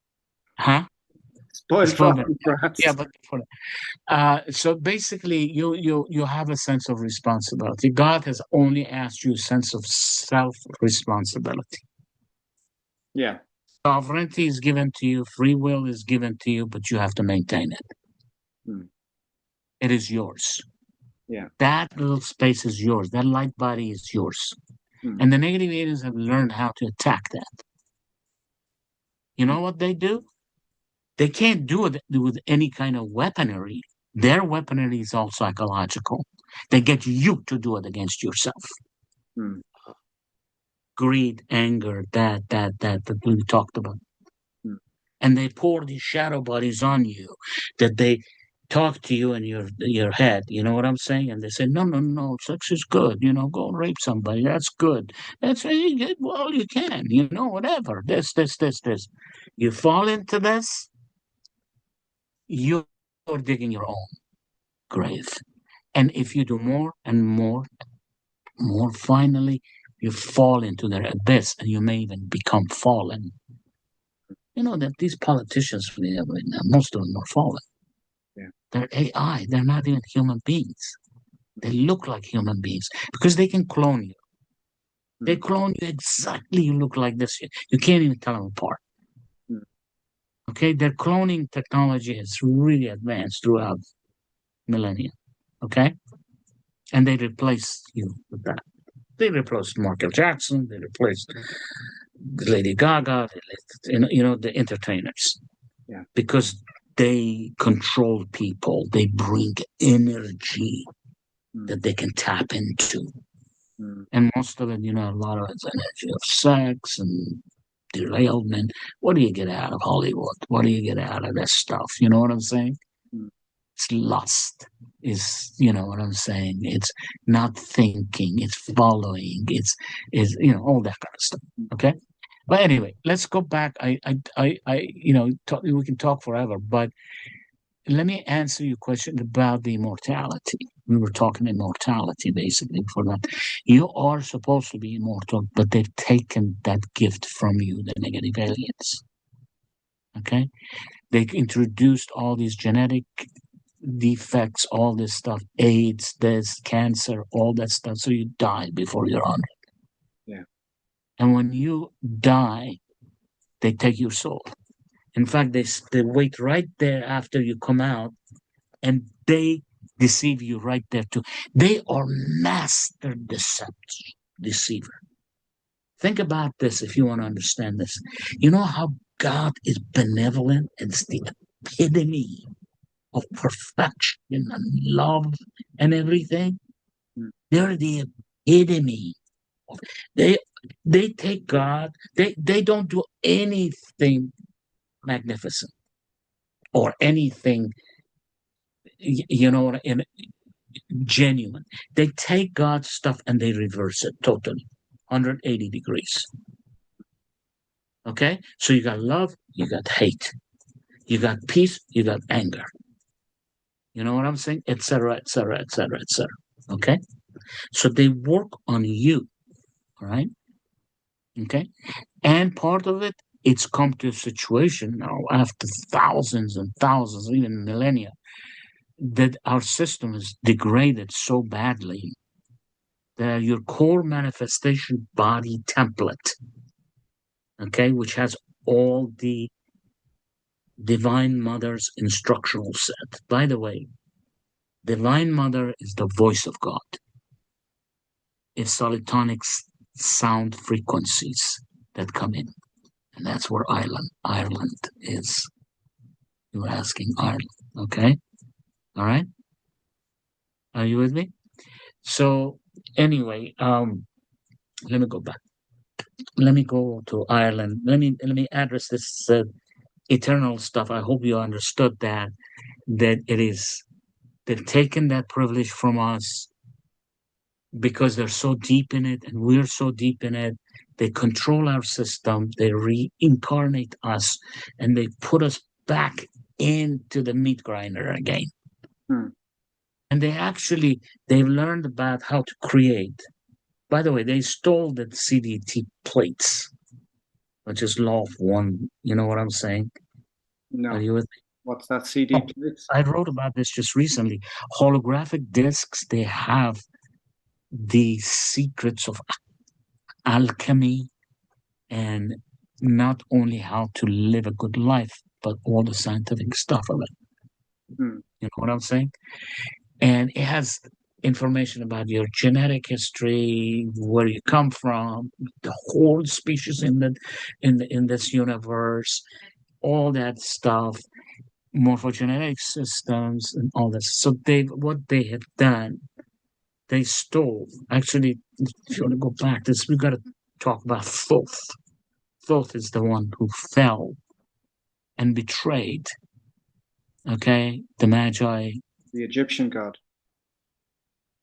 Speaker 2: Huh?
Speaker 1: Spoiled rotten brats.
Speaker 2: Yeah, but so basically, you have a sense of responsibility. God has only asked you a sense of self-responsibility.
Speaker 1: Yeah.
Speaker 2: Sovereignty is given to you, free will is given to you, but you have to maintain it. It is yours.
Speaker 1: Yeah.
Speaker 2: That little space is yours. That light body is yours. And the negative aliens have learned how to attack that. You know what they do? They can't do it with any kind of weaponry. Their weaponry is all psychological. They get you to do it against yourself. Greed, anger, that we talked about. And they pour these shadow bodies on you that they talk to you in your head. You know what I'm saying? And they say, no, sex is good. Go rape somebody. That's good. That's you get all you can. Whatever. This. You fall into this, you're digging your own grave. And if you do more and more, finally, you fall into their abyss, and you may even become fallen. You know that these politicians we have right now, most of them are fallen.
Speaker 1: Yeah.
Speaker 2: They're AI. They're not even human beings. They look like human beings because they can clone you. They clone you exactly. You look like this. You can't even tell them apart. Okay, their cloning technology has really advanced throughout millennia. Okay, and they replace you with that. They replaced Michael Jackson. They replaced Lady Gaga. The entertainers.
Speaker 1: Yeah.
Speaker 2: Because they control people. They bring energy that they can tap into. And most of it, a lot of it's energy of sex and derailment. What do you get out of Hollywood? What do you get out of this stuff? You know what I'm saying? It's lust. You know what I'm saying? It's not thinking. It's following. It's all that kind of stuff. Okay. But anyway, let's go back. We can talk forever, but let me answer your question about the immortality. We were talking immortality basically for that. You are supposed to be immortal, but they've taken that gift from you, the negative aliens. Okay? They introduced all these genetic defects, all this stuff, AIDS, this cancer, all that stuff. So you die before you're 100.
Speaker 1: Yeah.
Speaker 2: And when you die, they take your soul. In fact, they wait right there after you come out, and they deceive you right there too. They are master deceiver. Think about this if you want to understand this. You know how God is benevolent? It's the epitome of perfection and love and everything. They're the epitome of they they take God, they don't do anything magnificent or anything in genuine. They take God's stuff and they reverse it totally, 180 degrees. Okay? So you got love, you got hate. You got peace, you got anger. You know what I'm saying? Etc., etc., etc., etc. Okay? So they work on you, all right? Okay? And part of it, it's come to a situation now after thousands and thousands, even millennia, that our system is degraded so badly that your core manifestation body template, okay, which has all the Divine Mother's instructional set. By the way, Divine Mother is the voice of God. It's solitonic sound frequencies that come in. And that's where Ireland is. You were asking Ireland, okay? All right? Are you with me? So anyway, let me go back. Let me go to Ireland. Let me address this eternal stuff. I hope you understood that they've taken that privilege from us because they're so deep in it and we're so deep in it. They control our system, they reincarnate us, and they put us back into the meat grinder again. And they've learned about how to create. By the way, they stole the CDT plates, which is law of one. You know what I'm saying?
Speaker 1: No.
Speaker 2: Are you with me?
Speaker 1: What's that CD plates?
Speaker 2: I wrote about this just recently. Holographic discs, they have the secrets of alchemy and not only how to live a good life, but all the scientific stuff of it. You know what I'm saying? And it has information about your genetic history, where you come from, the whole species in this universe, all that stuff, morphogenetic systems, and all this. So what they have done, they stole. Actually, if you want to go back, we got to talk about Thoth. Thoth is the one who fell and betrayed, okay, the Magi.
Speaker 1: The Egyptian god.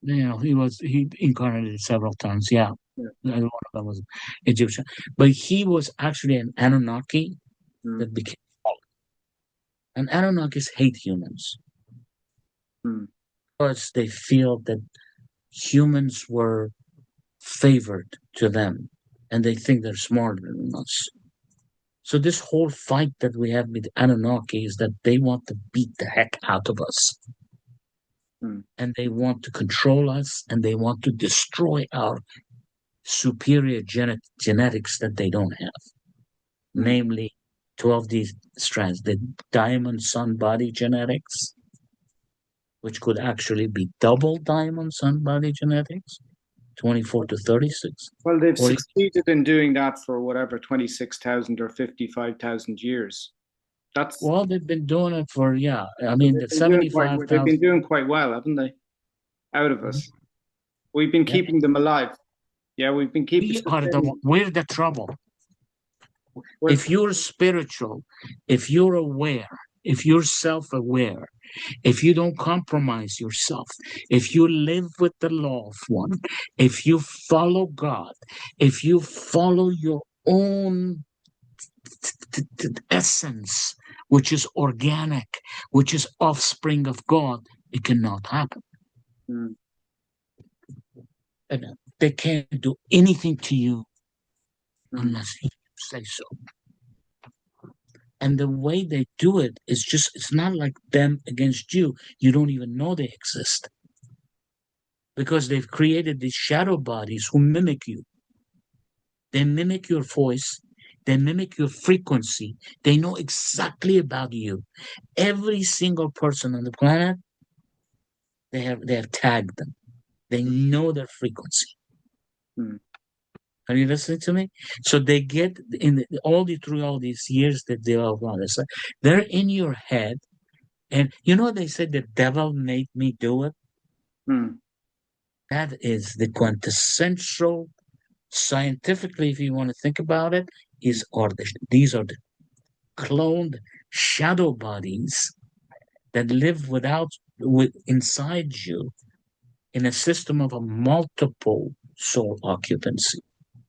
Speaker 2: He incarnated several times, yeah. One of them was Egyptian. But he was actually an Anunnaki that became fallen. And Anunnakis hate humans because they feel that humans were favored to them and they think they're smarter than us. So this whole fight that we have with Anunnaki is that they want to beat the heck out of us. And they want to control us and they want to destroy our superior genetics that they don't have. Namely, 12D strands, the diamond sun body genetics, which could actually be double diamond sun body genetics, 24 to 36.
Speaker 1: Well, they've succeeded in doing that for whatever, 26,000 or 55,000 years.
Speaker 2: Well, they've been doing it for, I mean, the 75,000.
Speaker 1: They've been doing quite well, haven't they? Out of us. We've been keeping them alive. Yeah, we've been keeping
Speaker 2: We're the trouble. If you're spiritual, if you're aware, if you're self-aware, if you don't compromise yourself, if you live with the law of one, if you follow God, if you follow your own essence, which is organic, which is offspring of God, it cannot happen.
Speaker 1: Mm.
Speaker 2: And they can't do anything to you unless you say so. And the way they do it is just, it's not like them against you. You don't even know they exist. Because they've created these shadow bodies who mimic you. They mimic your voice. They mimic your frequency. They know exactly about you. Every single person on the planet, they have tagged them. They know their frequency.
Speaker 1: Mm.
Speaker 2: Are you listening to me? So they get through all these years that they are on this. They're in your head, and you know they said the devil made me do it.
Speaker 1: Mm.
Speaker 2: That is the quintessential, scientifically, if you want to think about it, these are the cloned shadow bodies that live inside you in a system of a multiple soul occupancy.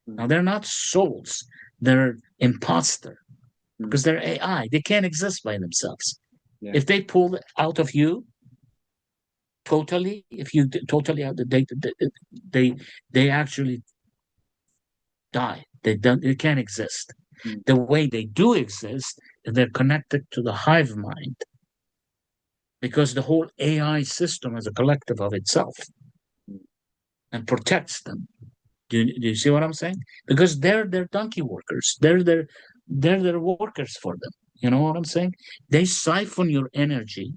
Speaker 2: Now they're not souls; they're imposter because they're AI. They can't exist by themselves.
Speaker 1: Yeah.
Speaker 2: If they pull out of you totally, if you totally out, they actually die. They can't exist.
Speaker 1: Mm.
Speaker 2: The way they do exist is they're connected to the hive mind because the whole AI system is a collective of itself and protects them. Do you see what I'm saying? Because they're donkey workers. They're workers for them. You know what I'm saying? They siphon your energy.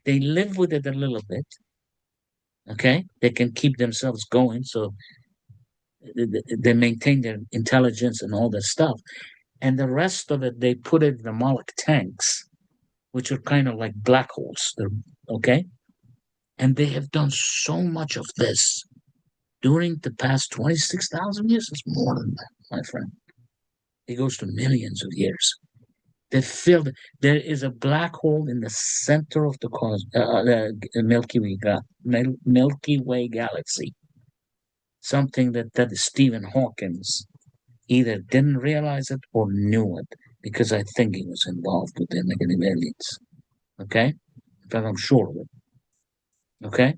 Speaker 2: They live with it a little bit. Okay, they can keep themselves going, so they maintain their intelligence and all that stuff. And the rest of it, they put it in the Moloch tanks, which are kind of like black holes. They're okay, and they have done so much of this during the past 26,000 years. It's more than that, my friend. It goes to millions of years. They filled. There is a black hole in the center of the Milky Way galaxy. Something that Stephen Hawkins either didn't realize it or knew it, because I think he was involved with the negative aliens. Okay, in fact, I'm sure of it. Okay,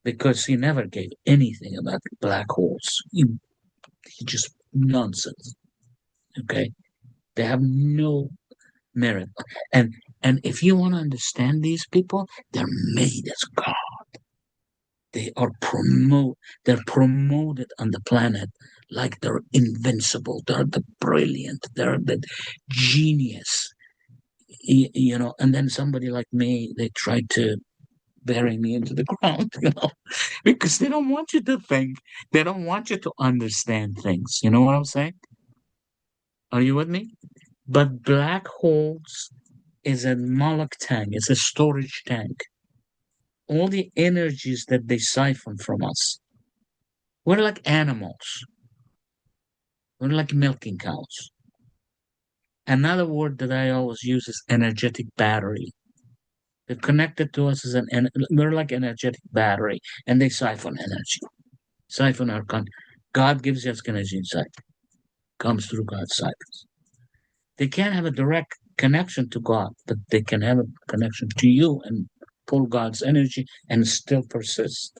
Speaker 2: because he never gave anything about black holes. He just nonsense. Okay, they have no merit. And if you want to understand these people, they're made as God. They're promoted on the planet like they're invincible. They're the brilliant. They're the genius. You know, and then somebody like me, they try to bury me into the ground, you know, because they don't want you to think. They don't want you to understand things. You know what I'm saying? Are you with me? But black holes is a Moloch tank. It's a storage tank. All the energies that they siphon from us. We're like animals. We're like milking cows. Another word that I always use is energetic battery. They're connected to us as we're like energetic battery, and they siphon energy. Siphon our God gives us energy inside. Comes through God's cycles. They can't have a direct connection to God, but they can have a connection to you and pull God's energy and still persist.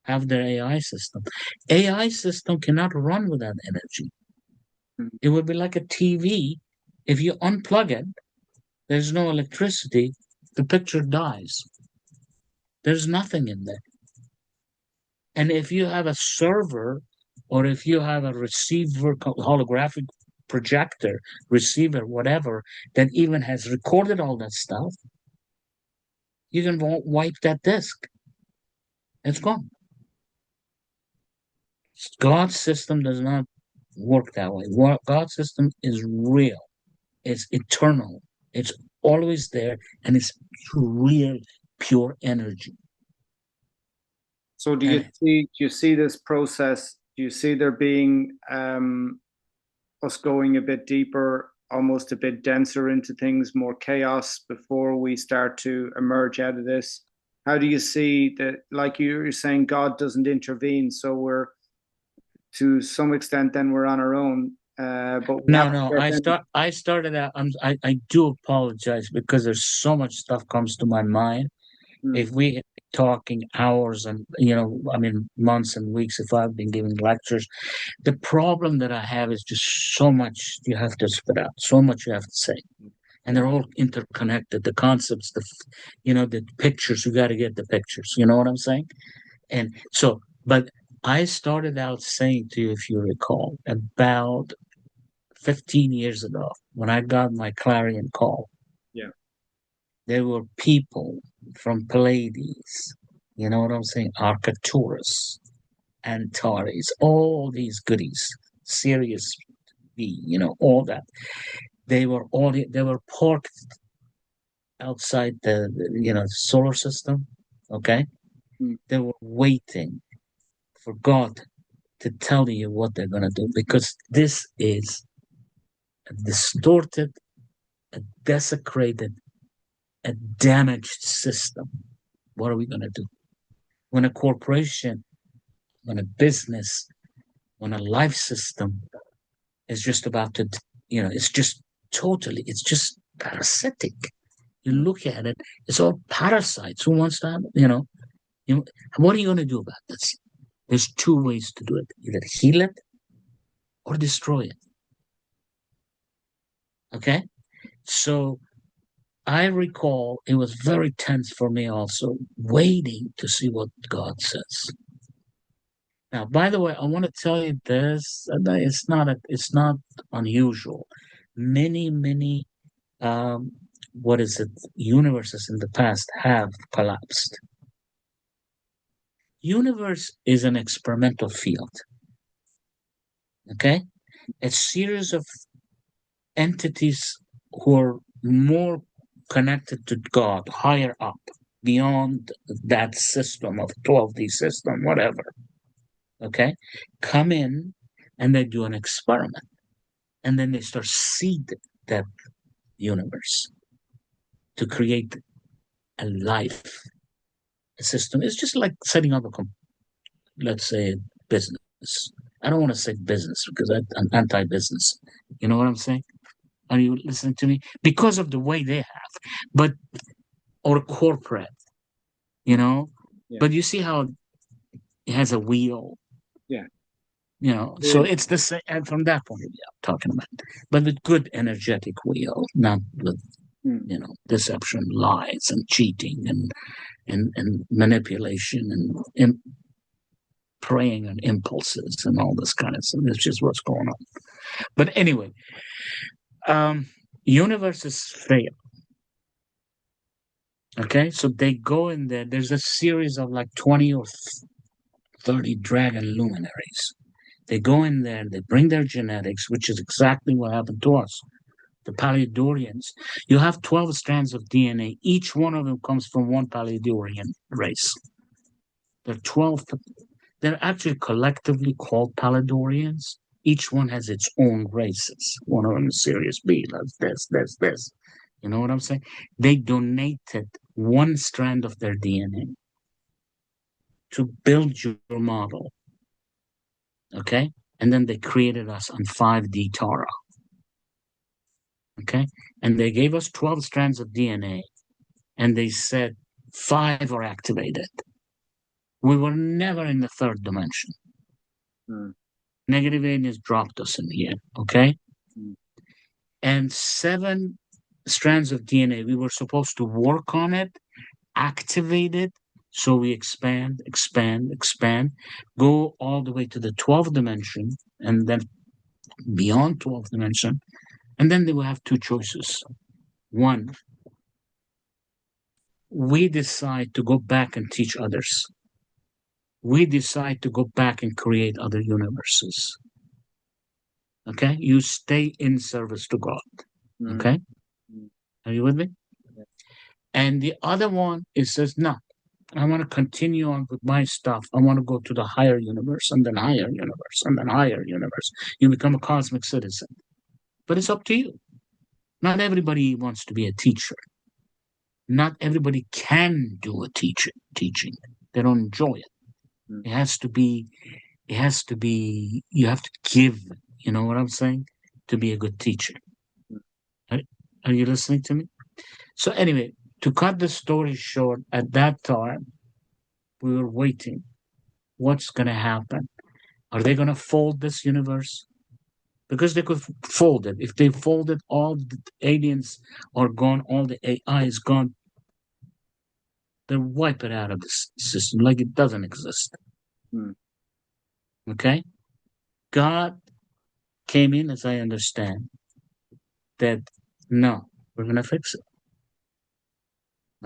Speaker 2: Have their AI system. AI system cannot run without energy. It would be like a TV. If you unplug it, there's no electricity, the picture dies. There's nothing in there. And if you have a server or if you have a receiver, holographic projector, receiver, whatever, that even has recorded all that stuff, you can wipe that disk. It's gone. God's system does not work that way. God's system is real. It's eternal. It's always there, and it's real, pure energy.
Speaker 1: So do you see this process? Do you see there being us going a bit deeper, almost a bit denser into things, more chaos before we start to emerge out of this? How do you see that? Like you're saying, God doesn't intervene, so we're to some extent then we're on our own. But we have
Speaker 2: No.
Speaker 1: to
Speaker 2: I started out. I do apologize because there's so much stuff comes to my mind.
Speaker 1: Hmm.
Speaker 2: If we talking hours and, months and weeks if I've been giving lectures. The problem that I have is just so much you have to spit out, so much you have to say. And they're all interconnected. The concepts, the pictures, you got to get the pictures. You know what I'm saying? And so, but I started out saying to you, if you recall, about 15 years ago when I got my clarion call.
Speaker 1: Yeah.
Speaker 2: There were people from Pleiades, you know what I'm saying? Arcturus, Antares, all these goodies, Sirius B, all that. They were parked outside the solar system. Okay. They were waiting for God to tell you what they're going to do, because this is a distorted, a desecrated, a damaged system. What are we going to do? When a corporation, when a business, when a life system is just about to, it's just parasitic. You look at it, it's all parasites. Who wants to have, what are you going to do about this? There's two ways to do it: either heal it or destroy it. Okay? So I recall it was very tense for me also, waiting to see what God says. Now, by the way, I want to tell you this. It's not unusual. Many universes in the past have collapsed. Universe is an experimental field. Okay? A series of entities who are more connected to God, higher up, beyond that system of 12D system, whatever. Okay? Come in and they do an experiment. And then they start seed that universe to create a life, a system. It's just like setting up let's say, business. I don't want to say business because I'm anti-business. You know what I'm saying? Are you listening to me? Because of the way they have, or corporate,
Speaker 1: Yeah.
Speaker 2: But you see how it has a wheel.
Speaker 1: Yeah.
Speaker 2: So it's the same, and from that point of view, I'm talking about, but with good energetic wheel, not with, deception, lies, and cheating, and manipulation, and preying on impulses, and all this kind of stuff. That's just what's going on. But anyway, universes fail. Okay, so they go in there. There's a series of like 20 or 30 dragon luminaries. They go in there, they bring their genetics, which is exactly what happened to us. The Palindorians, you have 12 strands of DNA. Each one of them comes from one Palindorian race. They're actually collectively called Palindorians. Each one has its own races. One of them is Sirius B, that's this. You know what I'm saying? They donated one strand of their DNA to build your model. Okay? And then they created us on 5D Tara. Okay? And they gave us 12 strands of DNA. And they said 5 are activated. We were never in the third dimension. Negative aliens dropped us in here. Okay? And 7 strands of DNA, we were supposed to work on it, activate it, so we expand, go all the way to the 12th dimension, and then beyond 12th dimension, and then they will have 2 choices. One, we decide to go back and teach others. We decide to go back and create other universes. Okay? You stay in service to God. Okay? Are you with me?
Speaker 1: Yeah.
Speaker 2: And the other one, it says, no, I want to continue on with my stuff. I want to go to the higher universe, and then higher universe, and then higher universe. You become a cosmic citizen. But it's up to you. Not everybody wants to be a teacher. Not everybody can do a teaching. They don't enjoy it. It has to be, you have to give, you know what I'm saying, to be a good teacher. Are you listening to me? So anyway, to cut the story short, at that time, We were waiting. What's going to happen? Are they going to fold this universe? Because they could fold it. If they fold it, all the aliens are gone, all the AI is gone. They wipe it out of the system like it doesn't exist. Okay? God came in, as I understand, that no, we're going to fix it.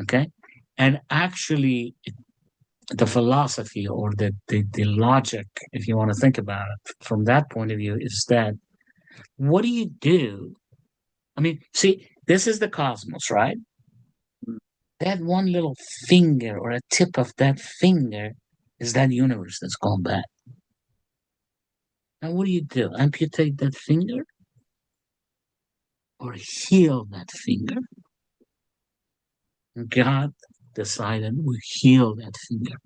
Speaker 2: Okay? And actually, the philosophy or the logic, if you want to think about it from that point of view, is that what do you do? I mean, see, this is the cosmos, right? That one little finger or a tip of that finger is that universe that's gone bad. Now, what do you do? Amputate that finger or heal that finger? God decided we heal that finger.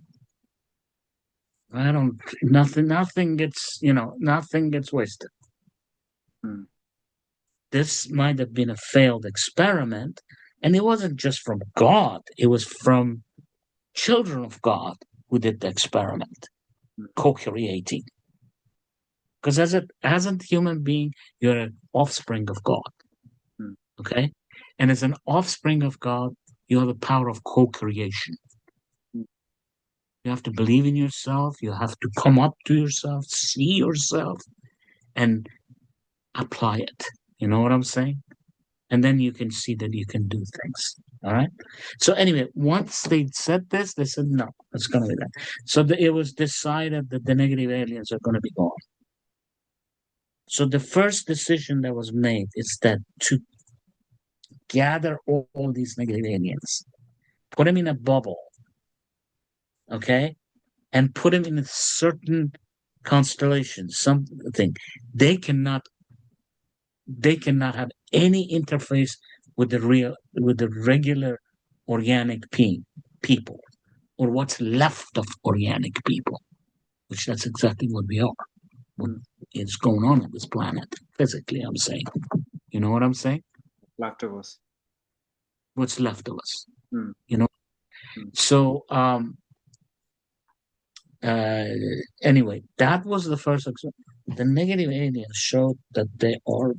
Speaker 2: Nothing gets wasted. This might have been a failed experiment, and it wasn't just from God, it was from children of God who did the experiment, co-creating. Because as a human being, you're an offspring of God. Okay? And as an offspring of God, you have the power of co-creation. You have to believe in yourself. You have to come up to yourself, see yourself, and apply it. You know what I'm saying? And then you can see that you can do things. All right. So anyway, once they said this, they said, no, it's going to be that. So it was decided that the negative aliens are going to be gone. So the first decision that was made is that to gather all these negative aliens, put them in a bubble, okay, and put them in a certain constellation, something. They cannot have any interface with the regular organic people, or what's left of organic people, which that's exactly what we are. What is going on this planet physically? I'm saying, you know what I'm saying?
Speaker 1: Left of us.
Speaker 2: What's left of us? You know. So anyway, that was the first example. The negative aliens showed that they are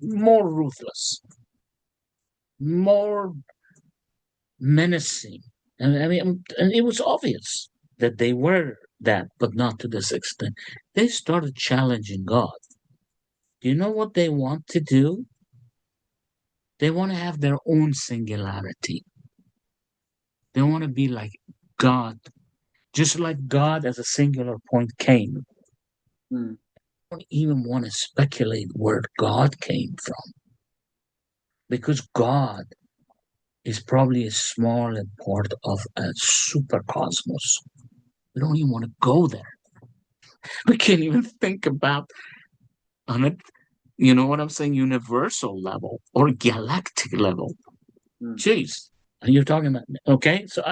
Speaker 2: more ruthless, more menacing. And I mean, and it was obvious that they were that, but not to this extent. They started challenging God. Do you know what they want to do? They want to have their own singularity. They want to be like God, just like God as a singular point came. I don't even want to speculate where God came from, because God is probably a small part of a super cosmos. We don't even want to go there. We can't even think about on it, you know what I'm saying, universal level or galactic level. Jeez, are you talking about? Okay, so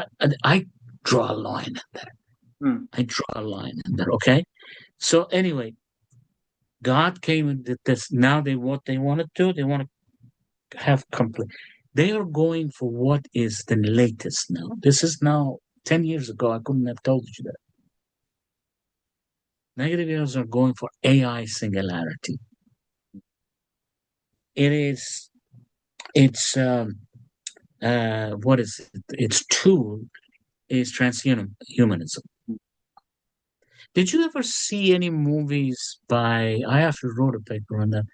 Speaker 2: I draw a line in there. I draw a line in there. Okay, so anyway, God came and did this. Now what they want to do, they want to have complete. They are going for what is the latest now. This is now 10 years ago. I couldn't have told you that. Negative aliens are going for AI singularity. It's what is it? Its tool is transhumanism. Did you ever see any movies by? I actually wrote a paper on that.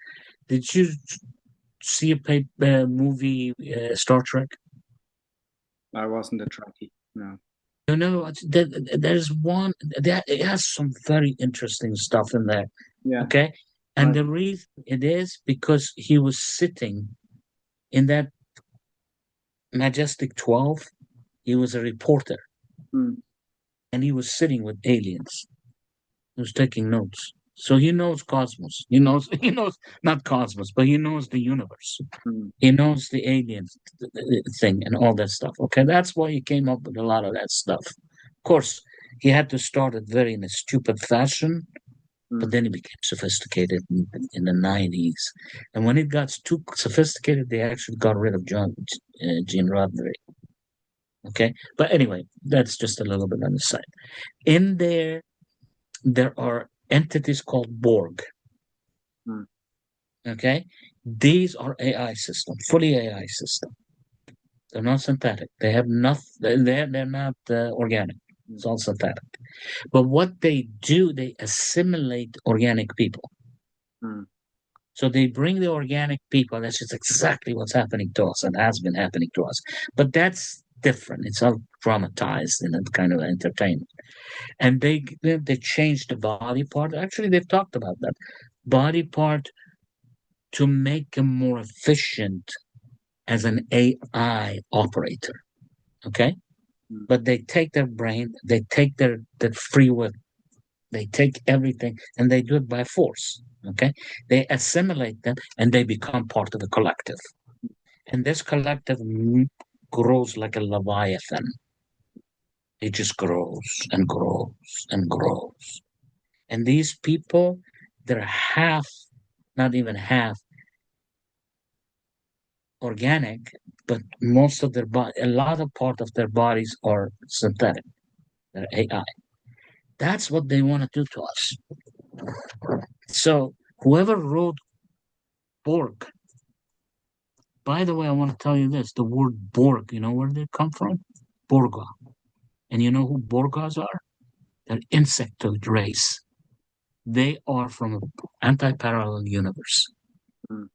Speaker 2: Did you see a movie Star Trek?
Speaker 1: I wasn't a Trekkie, no.
Speaker 2: You know, there's one that it has some very interesting stuff in there.
Speaker 1: Yeah.
Speaker 2: Okay, and the reason it is because he was sitting in that Majestic 12. He was a reporter, and he was sitting with aliens. He was taking notes. So he knows cosmos. He knows not cosmos, but he knows the universe. He knows the aliens thing and all that stuff. Okay, that's why he came up with a lot of that stuff. Of course, he had to start it very in a stupid fashion, but then he became sophisticated in the 90s. And when it got too sophisticated, they actually got rid of Gene Roddenberry. Okay. But anyway, that's just a little bit on the side. In there are entities called Borg.
Speaker 1: Mm.
Speaker 2: Okay. These are AI system, fully AI system. They're not synthetic. They have nothing. They're not organic. It's all synthetic. But what they do, they assimilate organic people.
Speaker 1: Mm.
Speaker 2: So they bring the organic people. That's just exactly what's happening to us and has been happening to us. But that's different. It's all dramatized in a kind of entertainment. And they changed the body part. Actually, they've talked about that body part to make them more efficient as an AI operator. Okay.
Speaker 1: Mm.
Speaker 2: But they take their brain, they take their free will, they take everything and they do it by force. Okay. They assimilate them and they become part of the collective. And this collective grows like a leviathan. It just grows and grows and grows. And these people, they're half, not even half organic, but most of their body, a lot of part of their bodies are synthetic. They're AI. That's what they want to do to us. So whoever wrote Borg, by the way, I want to tell you this: the word Borg, you know where they come from? Borga. And you know who Borgas are? They're insectoid race. They are from an anti-parallel universe.
Speaker 1: Mm.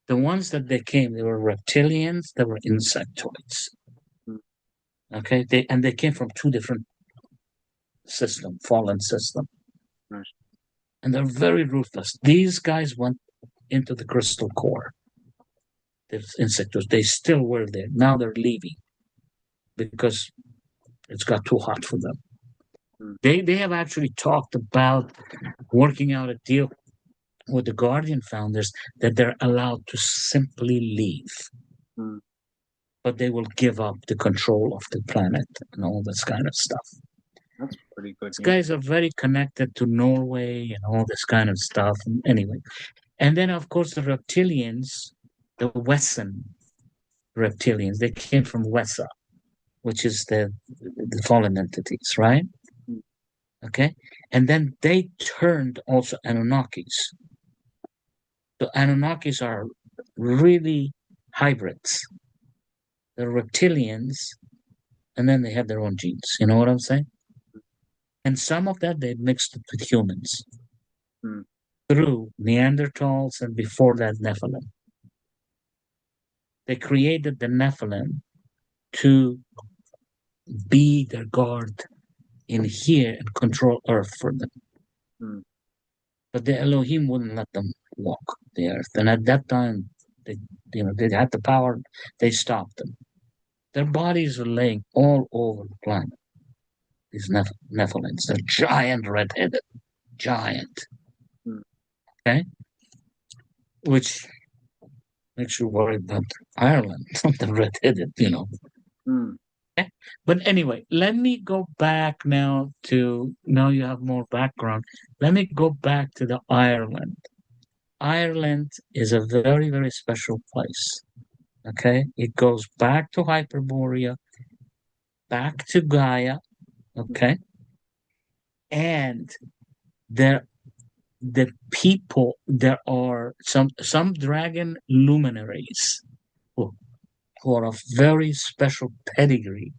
Speaker 2: The ones that they came, they were reptilians, they were insectoids.
Speaker 1: Mm.
Speaker 2: Okay, they came from two different fallen system,
Speaker 1: Right.
Speaker 2: and they're very ruthless. These guys went into the crystal core. There's insectoids. They still were there. Now they're leaving because it's got too hot for them.
Speaker 1: Mm.
Speaker 2: They have actually talked about working out a deal with the Guardian founders that they're allowed to simply leave,
Speaker 1: Mm.
Speaker 2: but they will give up the control of the planet and all this kind of stuff.
Speaker 1: That's pretty good
Speaker 2: These
Speaker 1: news.
Speaker 2: guys are very connected to Norway and all this kind of stuff. Anyway, and then of course the reptilians, the Western reptilians, they came from Wessa, which is the fallen entities, right?
Speaker 1: Mm.
Speaker 2: Okay, and then they turned also Anunnakis. The Anunnakis are really hybrids. They're reptilians, and then they have their own genes. You know what I'm saying? And some of that they mixed it with humans
Speaker 1: Mm.
Speaker 2: through Neanderthals and before that Nephilim. They created the Nephilim to be their guard in here and control Earth for them.
Speaker 1: Mm.
Speaker 2: But the Elohim wouldn't let them walk the Earth. And at that time, they had the power. They stopped them. Their bodies are laying all over the planet. These Nephilims, they're giant, red-headed, giant.
Speaker 1: Mm.
Speaker 2: Okay, which makes you worry about Ireland, the red-headed,
Speaker 1: Mm.
Speaker 2: Okay? But anyway, let me go back now you have more background. Let me go back to the Ireland. Ireland is a very, very special place. Okay, it goes back to Hyperborea, back to Gaia. Okay, and there there are some dragon luminaries who are of very special pedigree,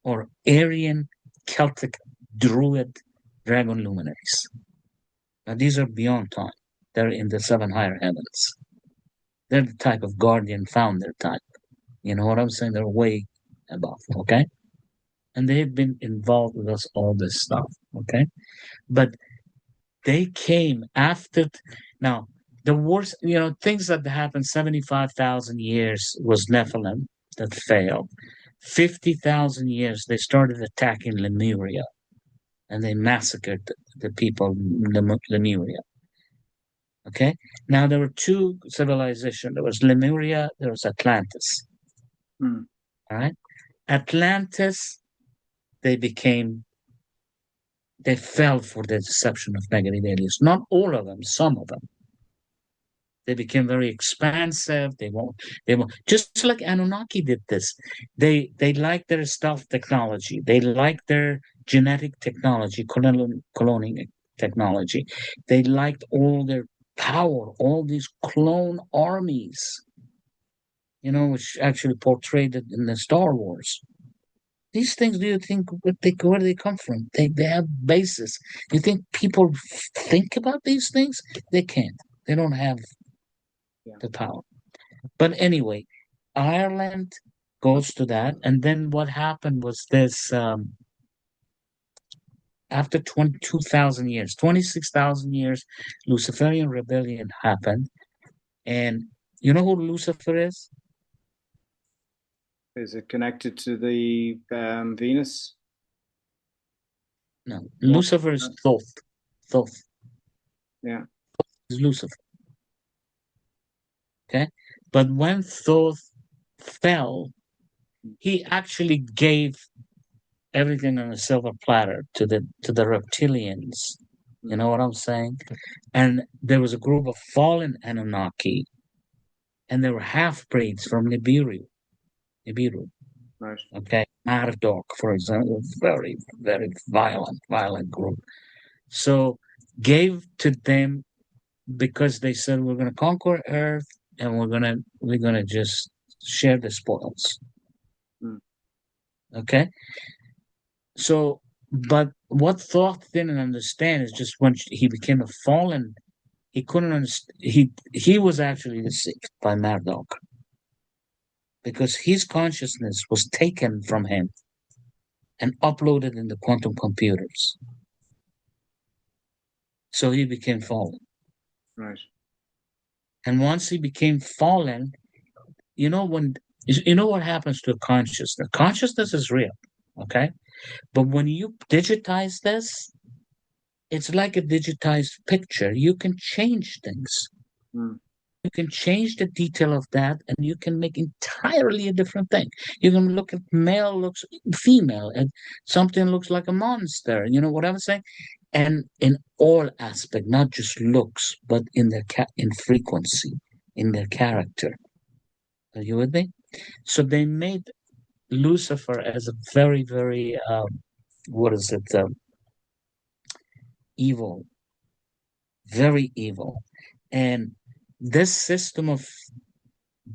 Speaker 2: or Aryan Celtic Druid dragon luminaries. Now these are beyond time. They're in the seven higher heavens. They're the type of guardian founder type. You know what I'm saying? They're way above, okay? And they've been involved with us all this stuff, okay? But they came after. Now, the worst, things that happened 75,000 years was Nephilim that failed. 50,000 years, they started attacking Lemuria and they massacred the people in Lemuria. Okay? Now, there were two civilizations. There was Lemuria, there was Atlantis.
Speaker 1: Mm.
Speaker 2: All right? Atlantis, they fell for the deception of negative aliens. Not all of them, some of them. They became very expansive. They won't just like Anunnaki did this. They like their stealth technology. They like their genetic technology, cloning technology. They liked all their power, all these clone armies, which actually portrayed it in the Star Wars. These things, do you think where they come from? They have basis. You think people think about these things? They can't. They don't have the power. But anyway, Ireland goes to that, and then what happened was this: after 22,000 years, 26,000 years, Luciferian rebellion happened, and you know who Lucifer is?
Speaker 1: Is it connected to the Venus?
Speaker 2: No, Lucifer is Thoth. Thoth
Speaker 1: Yeah.
Speaker 2: is Lucifer. Okay, but when Thoth fell, he actually gave everything on a silver platter to the reptilians. You know what I'm saying? And there was a group of fallen Anunnaki, and they were half breeds from Nibiru. Nibiru.
Speaker 1: Right.
Speaker 2: Okay. Marduk, for example, very, very violent group. So gave to them because they said we're gonna conquer Earth and we're gonna just share the spoils.
Speaker 1: Mm.
Speaker 2: Okay. So, but what Thoth didn't understand is just when he became a fallen, he couldn't understand. He was actually deceived by Marduk because his consciousness was taken from him and uploaded in the quantum computers. So he became fallen.
Speaker 1: Right.
Speaker 2: And once he became fallen, when what happens to a consciousness? Consciousness is real, okay? But when you digitize this, it's like a digitized picture. You can change things.
Speaker 1: Mm.
Speaker 2: You can change the detail of that and you can make entirely a different thing. You can look at male looks female and something looks like a monster. You know what I'm saying? And in all aspect, not just looks, but in their in frequency, in their character. Are you with me? So they made Lucifer as a very, very what is it? Evil, very evil. And this system of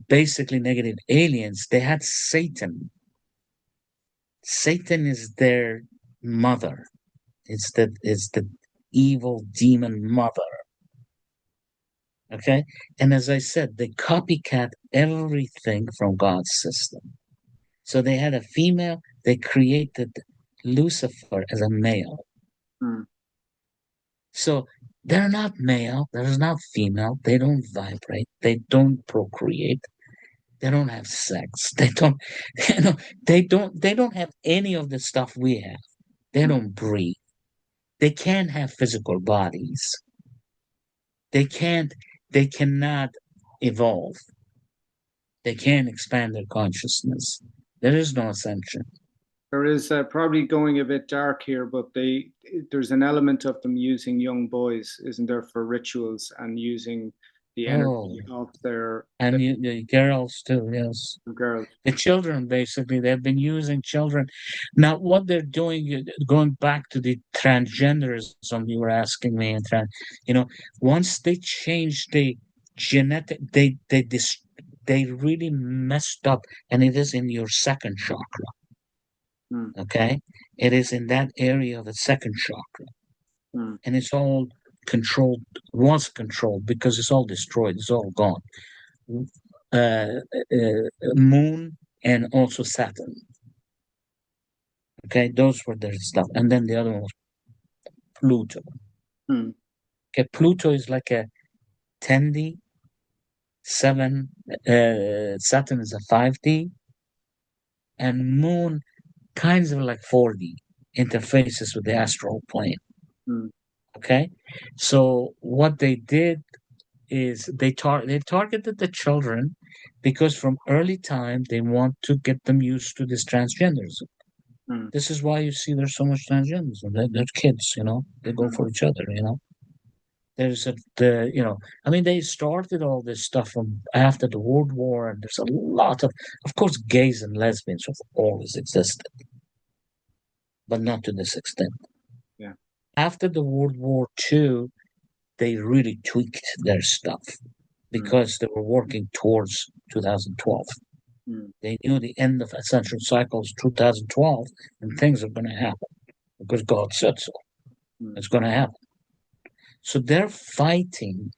Speaker 2: basically negative aliens, they had Satan. Satan is their mother. It's the evil demon mother. Okay? And as I said, they copycat everything from God's system. So they had a female, they created Lucifer as a male.
Speaker 1: Mm.
Speaker 2: So they're not male, they're not female, they don't vibrate, they don't procreate, they don't have sex, they don't, they don't have any of the stuff we have. They don't breathe. They can't have physical bodies. They can't, they cannot evolve. They can't expand their consciousness. There is no ascension.
Speaker 1: There is probably going a bit dark here, but there's an element of them using young boys, isn't there, for rituals and using the energy of
Speaker 2: And the girls too, yes.
Speaker 1: girls.
Speaker 2: The children, basically, they've been using children. Now, what they're doing, going back to the transgenderism you were asking me, and once they change the genetic, they really messed up, and it is in your second chakra.
Speaker 1: Mm.
Speaker 2: Okay, it is in that area of the second chakra, and it's all controlled. Was controlled because it's all destroyed. It's all gone. Moon and also Saturn. Okay, those were their stuff. And then the other one was Pluto.
Speaker 1: Mm.
Speaker 2: Okay, Pluto is like a 10D, 7, Saturn is a 5D, and Moon kinds of like 4D, interfaces with the astral plane.
Speaker 1: Mm.
Speaker 2: Okay, so what they did is they targeted the children because from early time they want to get them used to this transgenderism.
Speaker 1: Mm.
Speaker 2: This is why you see there's so much transgenderism. They're kids, they go for each other. There's I mean, they started all this stuff from after the World War, and there's a lot of course, gays and lesbians have always existed, but not to this extent.
Speaker 1: Yeah.
Speaker 2: After the World War II, they really tweaked their stuff because they were working towards 2012. They knew the end of Ascension cycles 2012, and things are going to happen because God said so. It's going to happen. So they're fighting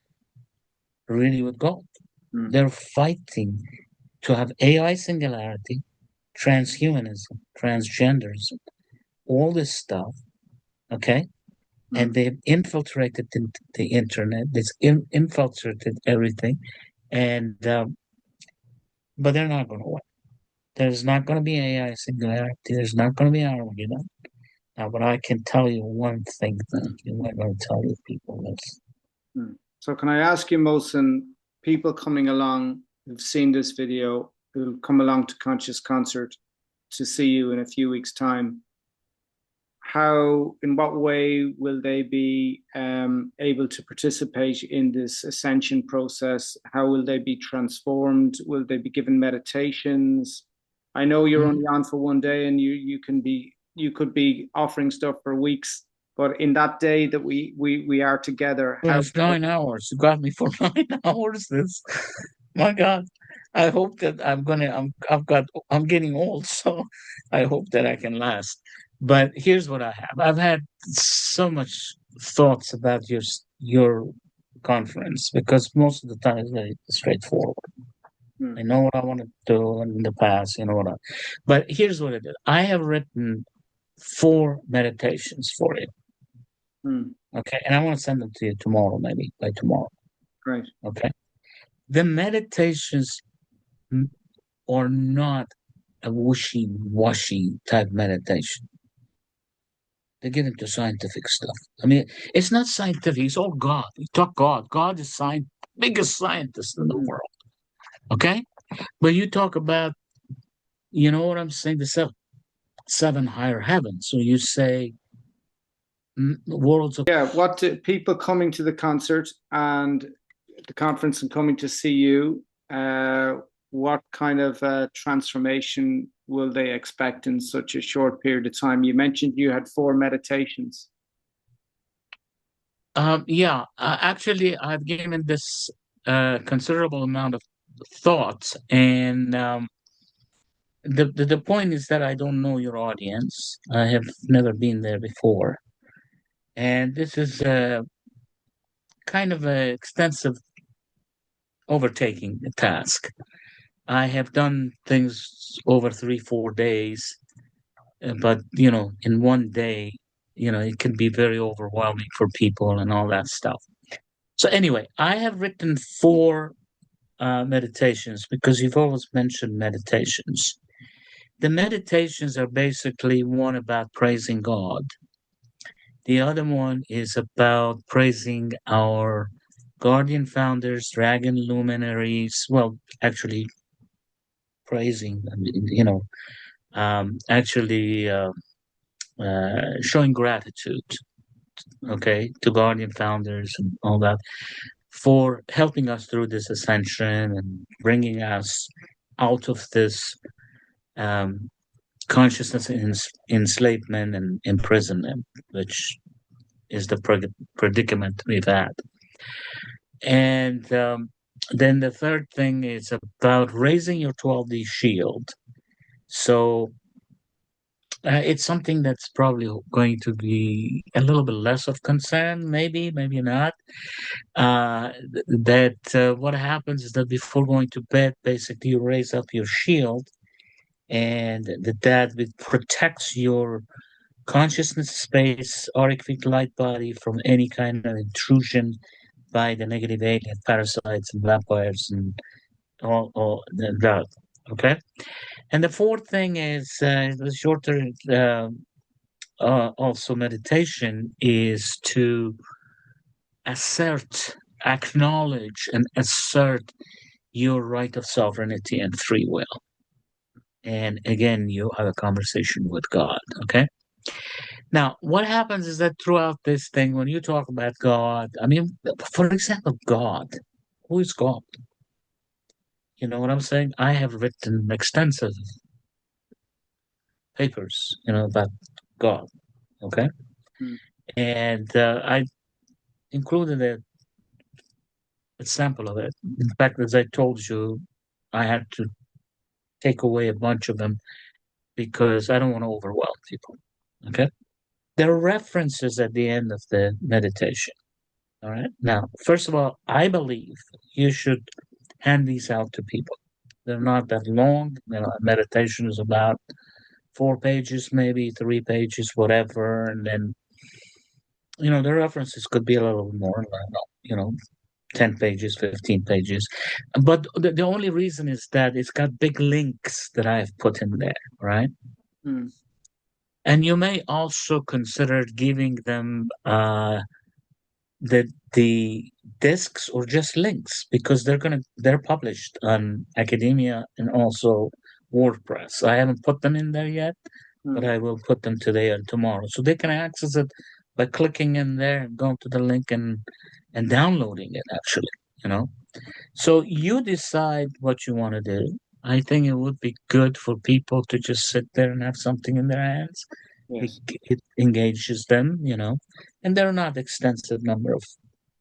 Speaker 2: really with God. They're fighting to have AI singularity, transhumanism, transgenderism, all this stuff, okay? And they've infiltrated the internet. They've infiltrated everything, and but they're not going to win. There's not going to be AI singularity. There's not going to be Armageddon. Now, but I can tell you one thing that I'm not going to tell you people this.
Speaker 1: So can I ask you, Mohsen, people coming along who've seen this video, who'll come along to Conscious Concert to see you in a few weeks' time, in what way will they be able to participate in this ascension process? How will they be transformed? Will they be given meditations? I know you're only on for one day, and you could be offering stuff for weeks. But in that day that we are together,
Speaker 2: Well, it's 9 hours. You got me for 9 hours. My God. I hope that I'm getting old, so I hope that I can last. But here's what I have. I've had so much thoughts about your conference because most of the time it's very straightforward. I know what I want to do in the past, but here's what it is. I have written 4 meditations for it. Okay, and I want to send them to you tomorrow, maybe by tomorrow.
Speaker 1: Right.
Speaker 2: Okay. The meditations are not a wishy-washy type meditation. They get into scientific stuff. I mean, it's not scientific. It's all God. You talk God. God is biggest scientist in the world. Okay? But you talk about, you know what I'm saying, the seven higher heavens. So you say worlds of...
Speaker 1: Yeah, what do people coming to the concert and the conference and coming to see you, what kind of transformation will they expect in such a short period of time? You mentioned you had 4 meditations.
Speaker 2: Yeah, actually, I've given this considerable amount of thought, and the point is that I don't know your audience. I have never been there before, and this is kind of an extensive overtaking task. I have done things over 3-4 days, but in one day, it can be very overwhelming for people and all that stuff. So anyway, I have written 4 meditations because you've always mentioned meditations. The meditations are basically one about praising God. The other one is about praising our guardian founders, dragon luminaries. Well, actually praising, actually showing gratitude, okay, to guardian founders and all that for helping us through this ascension and bringing us out of this consciousness enslavement and imprisonment, which is the predicament we've had. And then the third thing is about raising your 12D shield. So it's something that's probably going to be a little bit less of concern, maybe not. What happens is that before going to bed, basically you raise up your shield, and that protects your consciousness space, auric field light body from any kind of intrusion by the negative alien parasites and vampires and all that. Okay. And the fourth thing is the shorter also meditation is to acknowledge and assert your right of sovereignty and free will. And again, you have a conversation with God. Okay. Now, what happens is that throughout this thing, when you talk about God, I mean, for example, God, who is God? You know what I'm saying? I have written extensive papers, about God. Okay.
Speaker 1: Mm.
Speaker 2: And I included a sample of it. In fact, as I told you, I had to take away a bunch of them because I don't want to overwhelm people. Okay. There are references at the end of the meditation. All right. Now, first of all, I believe you should hand these out to people. They're not that long. Meditation is about 4 pages, maybe 3 pages, whatever. And then, the references could be a little more, 10 pages, 15 pages. But the only reason is that it's got big links that I've put in there, right?
Speaker 1: Mm.
Speaker 2: And you may also consider giving them the discs or just links because they're published on academia and also WordPress. I haven't put them in there yet, but
Speaker 1: Mm.
Speaker 2: I will put them today or tomorrow. So they can access it by clicking in there and going to the link and downloading it actually, you know. So you decide what you want to do. I think it would be good for people to just sit there and have something in their hands. It,
Speaker 1: Yes.
Speaker 2: it engages them, and there are not extensive number of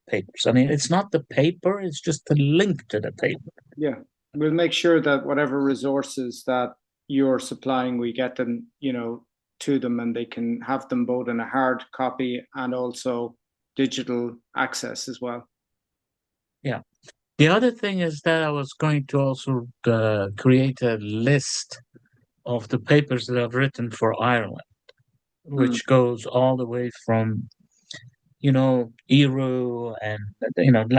Speaker 2: papers. I mean, it's not the paper, it's just the link to the paper.
Speaker 1: Yeah. We'll make sure that whatever resources that you're supplying, we get them, to them, and they can have them both in a hard copy and also digital access as well.
Speaker 2: Yeah. The other thing is that I was going to also create a list of the papers that I've written for Ireland,
Speaker 1: Mm.
Speaker 2: which goes all the way from, Eru and,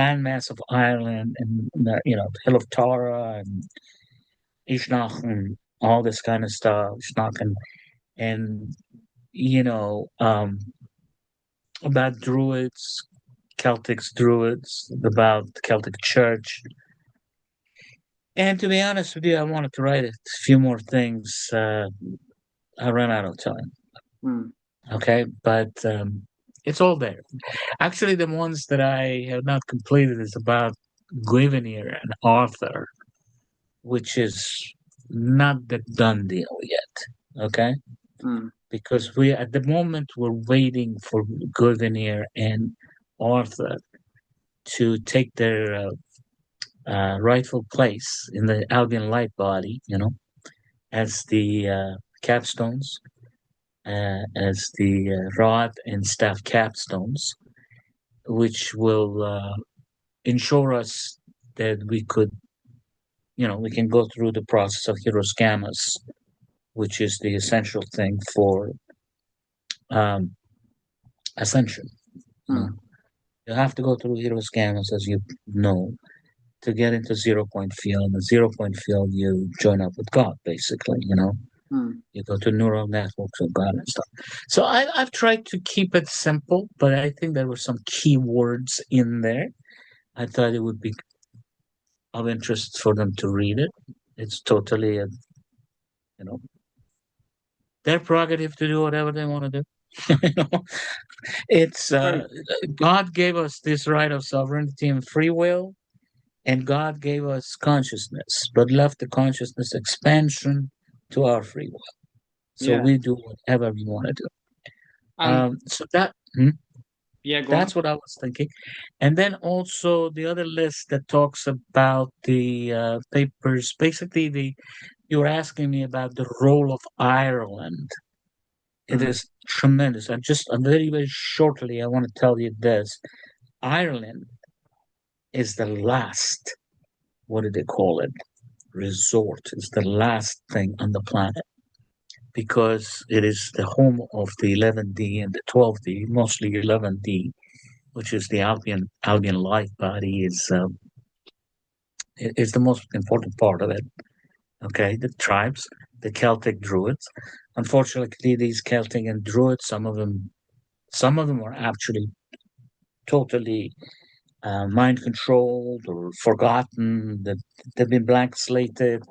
Speaker 2: landmass of Ireland and, the Hill of Tara and Ishnach and all this kind of stuff, Ishnach and about Druids, Druids, about the Celtic Church. And to be honest with you, I wanted to write a few more things. I ran out of time.
Speaker 1: Mm.
Speaker 2: Okay, but it's all there. Actually, the ones that I have not completed is about Guinevere and Arthur, which is not the done deal yet. Okay,
Speaker 1: Mm.
Speaker 2: because we at the moment we're waiting for Guinevere and Arthur to take their rightful place in the Albion light body, as the capstones, as the rod and staff capstones, which will ensure us that we can go through the process of Hiroscamas, which is the essential thing for um, ascension. You know,
Speaker 1: Mm.
Speaker 2: you have to go through Hiroscamas, as you know, to get into 0 point field. The 0 point field, you join up with God, basically.
Speaker 1: Mm.
Speaker 2: You go to neural networks of God and stuff. So I've tried to keep it simple, but I think there were some key words in there. I thought it would be of interest for them to read it. It's totally, you know, their prerogative to do whatever they want to do. you know, it's
Speaker 1: Right.
Speaker 2: God gave us this right of sovereignty and free will, and God gave us consciousness, but left the consciousness expansion to our free will. So
Speaker 1: Yeah.
Speaker 2: we do whatever we want to do.
Speaker 1: And
Speaker 2: So
Speaker 1: yeah, go on.
Speaker 2: that's what I was thinking. And then also the other list that talks about the papers. Basically, you were asking me about the role of Ireland. It
Speaker 1: Mm.
Speaker 2: is tremendous. I'm very, very shortly, I want to tell you this. Ireland is the last, what do they call it? Resort. It's the last thing on the planet because it is the home of the 11D and the 12D, mostly 11D, which is the Albion life body, is the most important part of it. Okay, the tribes, the Celtic Druids. Unfortunately, these Celtic and Druids, some of them are actually totally mind controlled or forgotten. That they've been blank slated.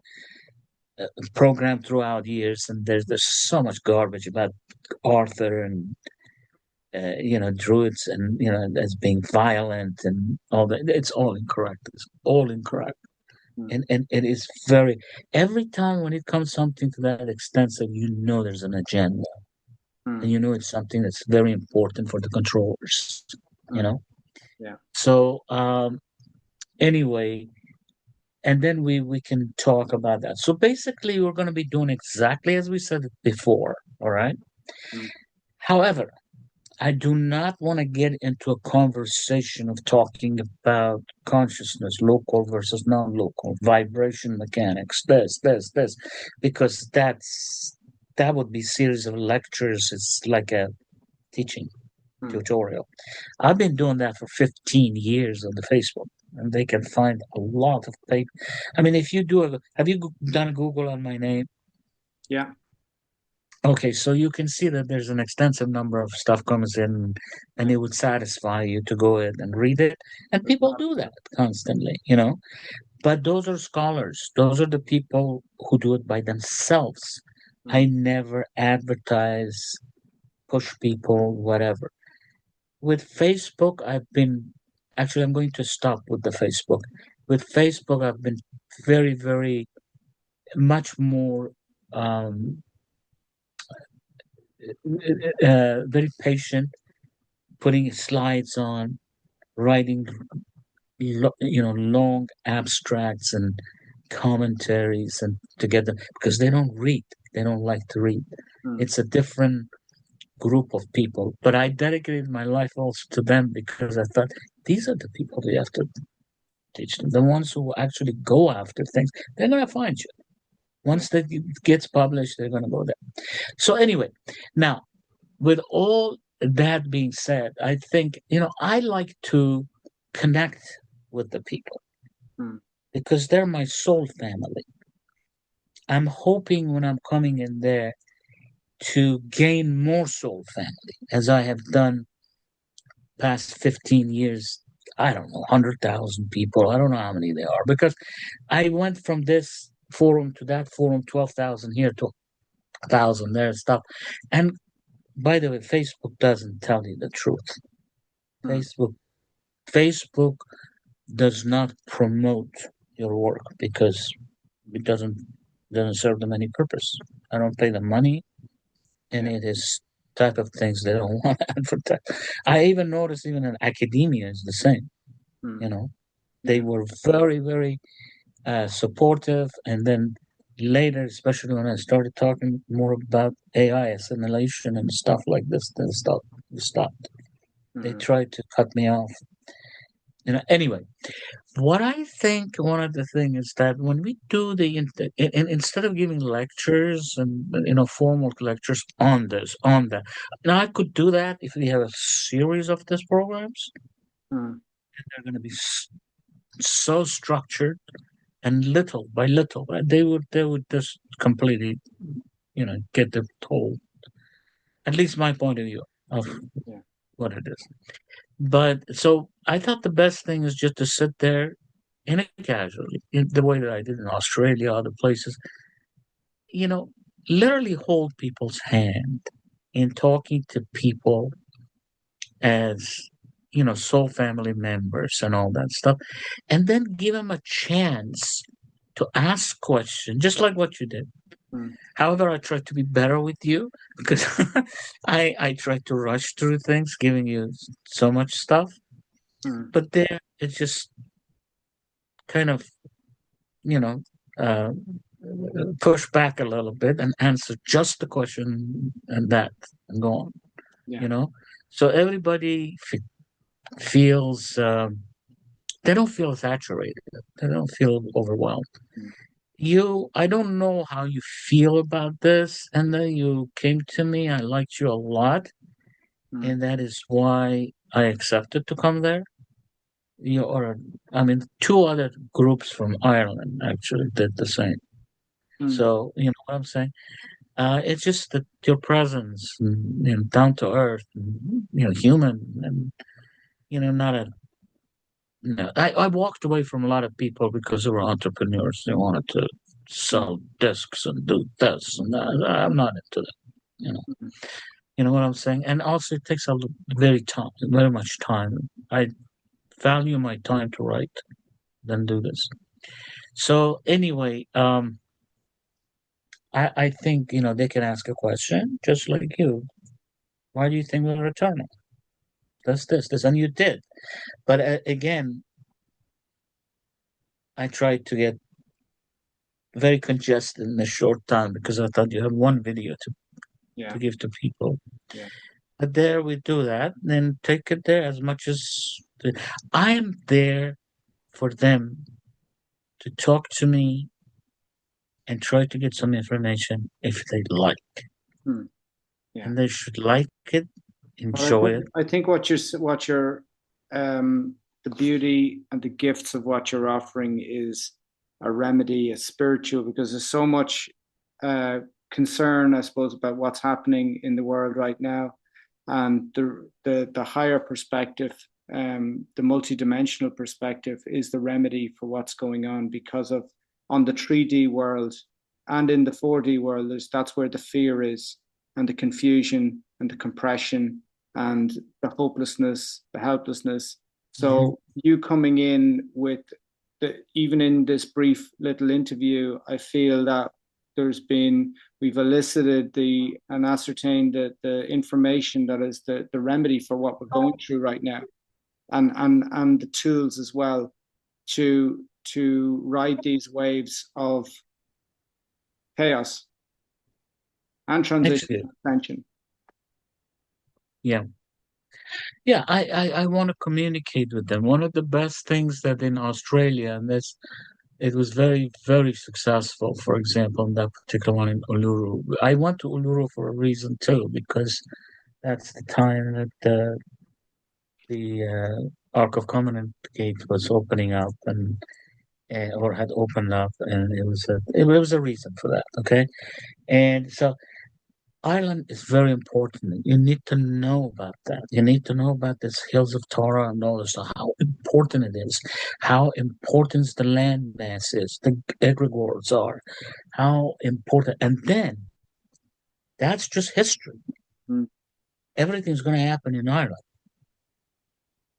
Speaker 2: programmed throughout years, and there's so much garbage about Arthur and druids and as being violent and all that. It's all incorrect. It's all incorrect.
Speaker 1: mm,
Speaker 2: And it is very every time when it comes something to that extensive, there's an agenda, and
Speaker 1: mm,
Speaker 2: it's something that's very important for the controllers. You
Speaker 1: mm.
Speaker 2: know.
Speaker 1: Yeah.
Speaker 2: So anyway, and then we can talk about that. So basically, we're going to be doing exactly as we said before. All right.
Speaker 1: Mm,
Speaker 2: However, I do not want to get into a conversation of talking about consciousness, local versus non-local, vibration mechanics, this, because that would be series of lectures. It's like a teaching
Speaker 1: mm.
Speaker 2: tutorial. I've been doing that for 15 years on the Facebook, and they can find a lot of paper. I mean, if you have you done a Google on my name?
Speaker 1: Yeah.
Speaker 2: Okay, so you can see that there's an extensive number of stuff comes in, and
Speaker 1: Yeah.
Speaker 2: it would satisfy you to go ahead and read it. And people do that constantly. But those are scholars. Those are the people who do it by themselves. I
Speaker 1: Mm,
Speaker 2: never advertise, push people, whatever. With Facebook, I'm going to stop with the Facebook. With Facebook, I've been very, very much more very patient, putting slides on, writing, long abstracts and commentaries and together because they don't read. They don't like to read.
Speaker 1: mm,
Speaker 2: It's a different group of people. But I dedicated my life also to them because I thought these are the people we have to teach them. The ones who actually go after things, they're going to find you.
Speaker 1: yeah.
Speaker 2: Once that gets published, they're going to go there. So anyway, now with all that being said, I think, I like to connect with the people
Speaker 1: Mm,
Speaker 2: because they're my soul family. I'm hoping when I'm coming in there to gain more soul family as I have done past 15 years. I don't know, 100,000 people. I don't know how many they are because I went from this forum to that forum, 12,000 here to 1,000 there and stuff. And by the way, Facebook doesn't tell you the truth.
Speaker 1: mm,
Speaker 2: Facebook Facebook does not promote your work because it doesn't serve them any purpose. I don't pay them money, and
Speaker 1: yeah.
Speaker 2: it is type of things they don't want to advertise. I even noticed even in academia is the same.
Speaker 1: Mm,
Speaker 2: You know, they
Speaker 1: yeah.
Speaker 2: were very very supportive, and then later, especially when I started talking more about AI assimilation and stuff like this, then stopped. They
Speaker 1: Mm,
Speaker 2: tried to cut me off. Anyway, what I think one of the things is that when we do instead of giving lectures and formal lectures on this, on that, now I could do that if we have a series of these programs.
Speaker 1: mm,
Speaker 2: They're going to be so structured and little by little, they would just completely get the whole. At least my point of view of
Speaker 1: yeah.
Speaker 2: what it is. But so I thought the best thing is just to sit there in a casually, in the way that I did in Australia, other places, you know, literally hold people's hand in talking to people as, soul family members and all that stuff, and then give them a chance to ask questions, just like what you did.
Speaker 1: Mm,
Speaker 2: However, I try to be better with you because I try to rush through things, giving you so much stuff.
Speaker 1: mm,
Speaker 2: But there, it's just kind of, you know, uh, push back a little bit and answer just the question and that and go on,
Speaker 1: yeah.
Speaker 2: you know. So everybody feels they don't feel saturated. They don't feel overwhelmed.
Speaker 1: Mm,
Speaker 2: I don't know how you feel about this, and then you came to me. I liked you a lot,
Speaker 1: mm,
Speaker 2: and that is why I accepted to come there. Or I mean, two other groups from Ireland actually did the same.
Speaker 1: mm,
Speaker 2: So you know what I'm saying. It's just that your presence, and, down to earth, and, human, and not a. No, I walked away from a lot of people because they were entrepreneurs. They wanted to. sell discs and do this and that. I'm not into that.
Speaker 1: Mm-hmm.
Speaker 2: You know what I'm saying? And also, it takes very much time. I value my time to write than do this. So anyway, I think they can ask a question just like you. Why do you think we're eternal? This, and you did. But again, I tried to get very congested in a short time because I thought you have one video to
Speaker 1: Yeah,
Speaker 2: give to people.
Speaker 1: yeah.
Speaker 2: But there we do that, then take it there as much as I am there for them to talk to me and try to get some information if they like.
Speaker 1: Hmm. Yeah.
Speaker 2: And they should like it,
Speaker 1: Well,
Speaker 2: enjoy it.
Speaker 1: I think the beauty and the gifts of what you're offering is a remedy, a spiritual, because there's so much uh, concern, I suppose, about what's happening in the world right now, and the higher perspective, the multidimensional perspective, is the remedy for what's going on because of on the 3D world and in the 4D world. That's where the fear is, and the confusion and the compression and the hopelessness, the helplessness.
Speaker 2: Mhm.
Speaker 1: So you coming in with even in this brief little interview, I feel that we've elicited and ascertained the information that is the remedy for what we're going through right now, and the tools as well to ride these waves of chaos and transition
Speaker 2: Actually,
Speaker 1: and ascension.
Speaker 2: yeah. Yeah, I want to communicate with them. One of the best things that in Australia, and this it was very, very successful, for example, in that particular one in Uluru. I went to Uluru for a reason too, because that's the time that the Ark of Covenant gate was opening up and or had opened up, and it was a reason for that. Okay, and so Ireland is very important. You need to know about that. You need to know about this hills of Tara and all this stuff, how important it is, how important the land mass is, the egregores are, how important. And then that's just history.
Speaker 1: Mm.
Speaker 2: Everything's going to happen in Ireland.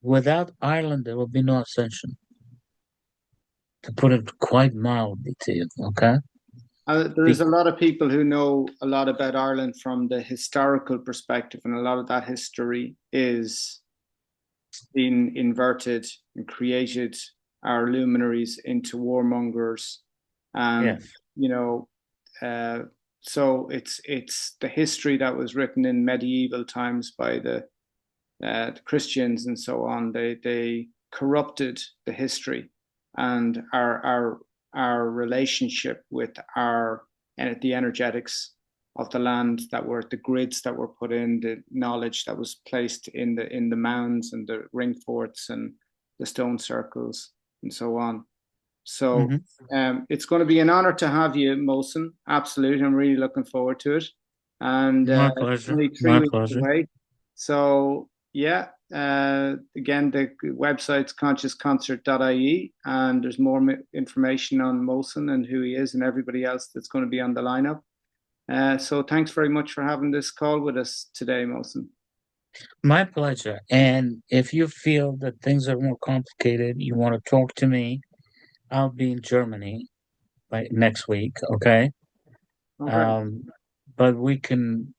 Speaker 2: Without Ireland, there will be no ascension, to put it quite mildly to you. Okay?
Speaker 1: There is
Speaker 2: Be-
Speaker 1: a lot of people who know a lot about Ireland from the historical perspective, and a lot of that history is being inverted and created our luminaries into warmongers, and
Speaker 2: yes.
Speaker 1: you know, uh, so it's the history that was written in medieval times by the Christians and so on. They corrupted the history and our relationship with our and the energetics of the land that were the grids that were put in, the knowledge that was placed in the mounds and the ring forts and the stone circles and so on. So
Speaker 2: Hmm.
Speaker 1: it's going to be an honor to have you, Mohsen. Absolutely, I'm really looking forward to it. And
Speaker 2: My
Speaker 1: it's
Speaker 2: pleasure.
Speaker 1: only three
Speaker 2: My
Speaker 1: weeks
Speaker 2: pleasure.
Speaker 1: away. So yeah, again, the website's consciousconcert.ie, and there's more information on Mohsen and who he is and everybody else that's going to be on the lineup. So thanks very much for having this call with us today, Mohsen.
Speaker 2: My pleasure. And if you feel that things are more complicated, you want to talk to me, I'll be in Germany by next week. Okay.
Speaker 1: Okay.
Speaker 2: Um, but we can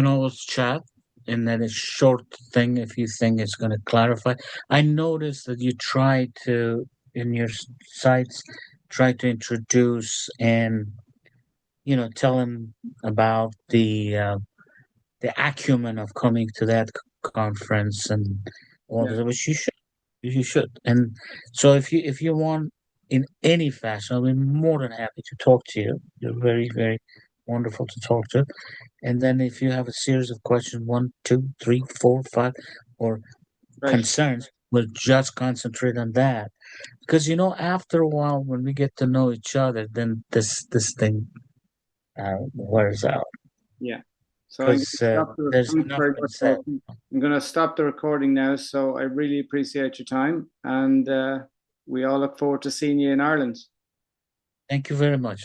Speaker 2: always chat and then a short thing if you think it's going to clarify. I noticed that you try to, in your sites, try to introduce and, tell them about the acumen of coming to that conference and all
Speaker 1: Yeah.
Speaker 2: this, which you should. You should. And so if you want in any fashion, I'll be more than happy to talk to you. You're very, very wonderful to talk to. And then if you have a series of questions, one, two, three, four, five, or
Speaker 1: Great.
Speaker 2: concerns, we'll just concentrate on that. Because after a while, when we get to know each other, then this thing wears out.
Speaker 1: Yeah. So I'm going
Speaker 2: Because
Speaker 1: to stop
Speaker 2: there's
Speaker 1: thanks
Speaker 2: enough
Speaker 1: very
Speaker 2: been
Speaker 1: much,
Speaker 2: said.
Speaker 1: Mohsen. I'm going to stop the recording now. So I really appreciate your time, and we all look forward to seeing you in Ireland.
Speaker 2: Thank you very much.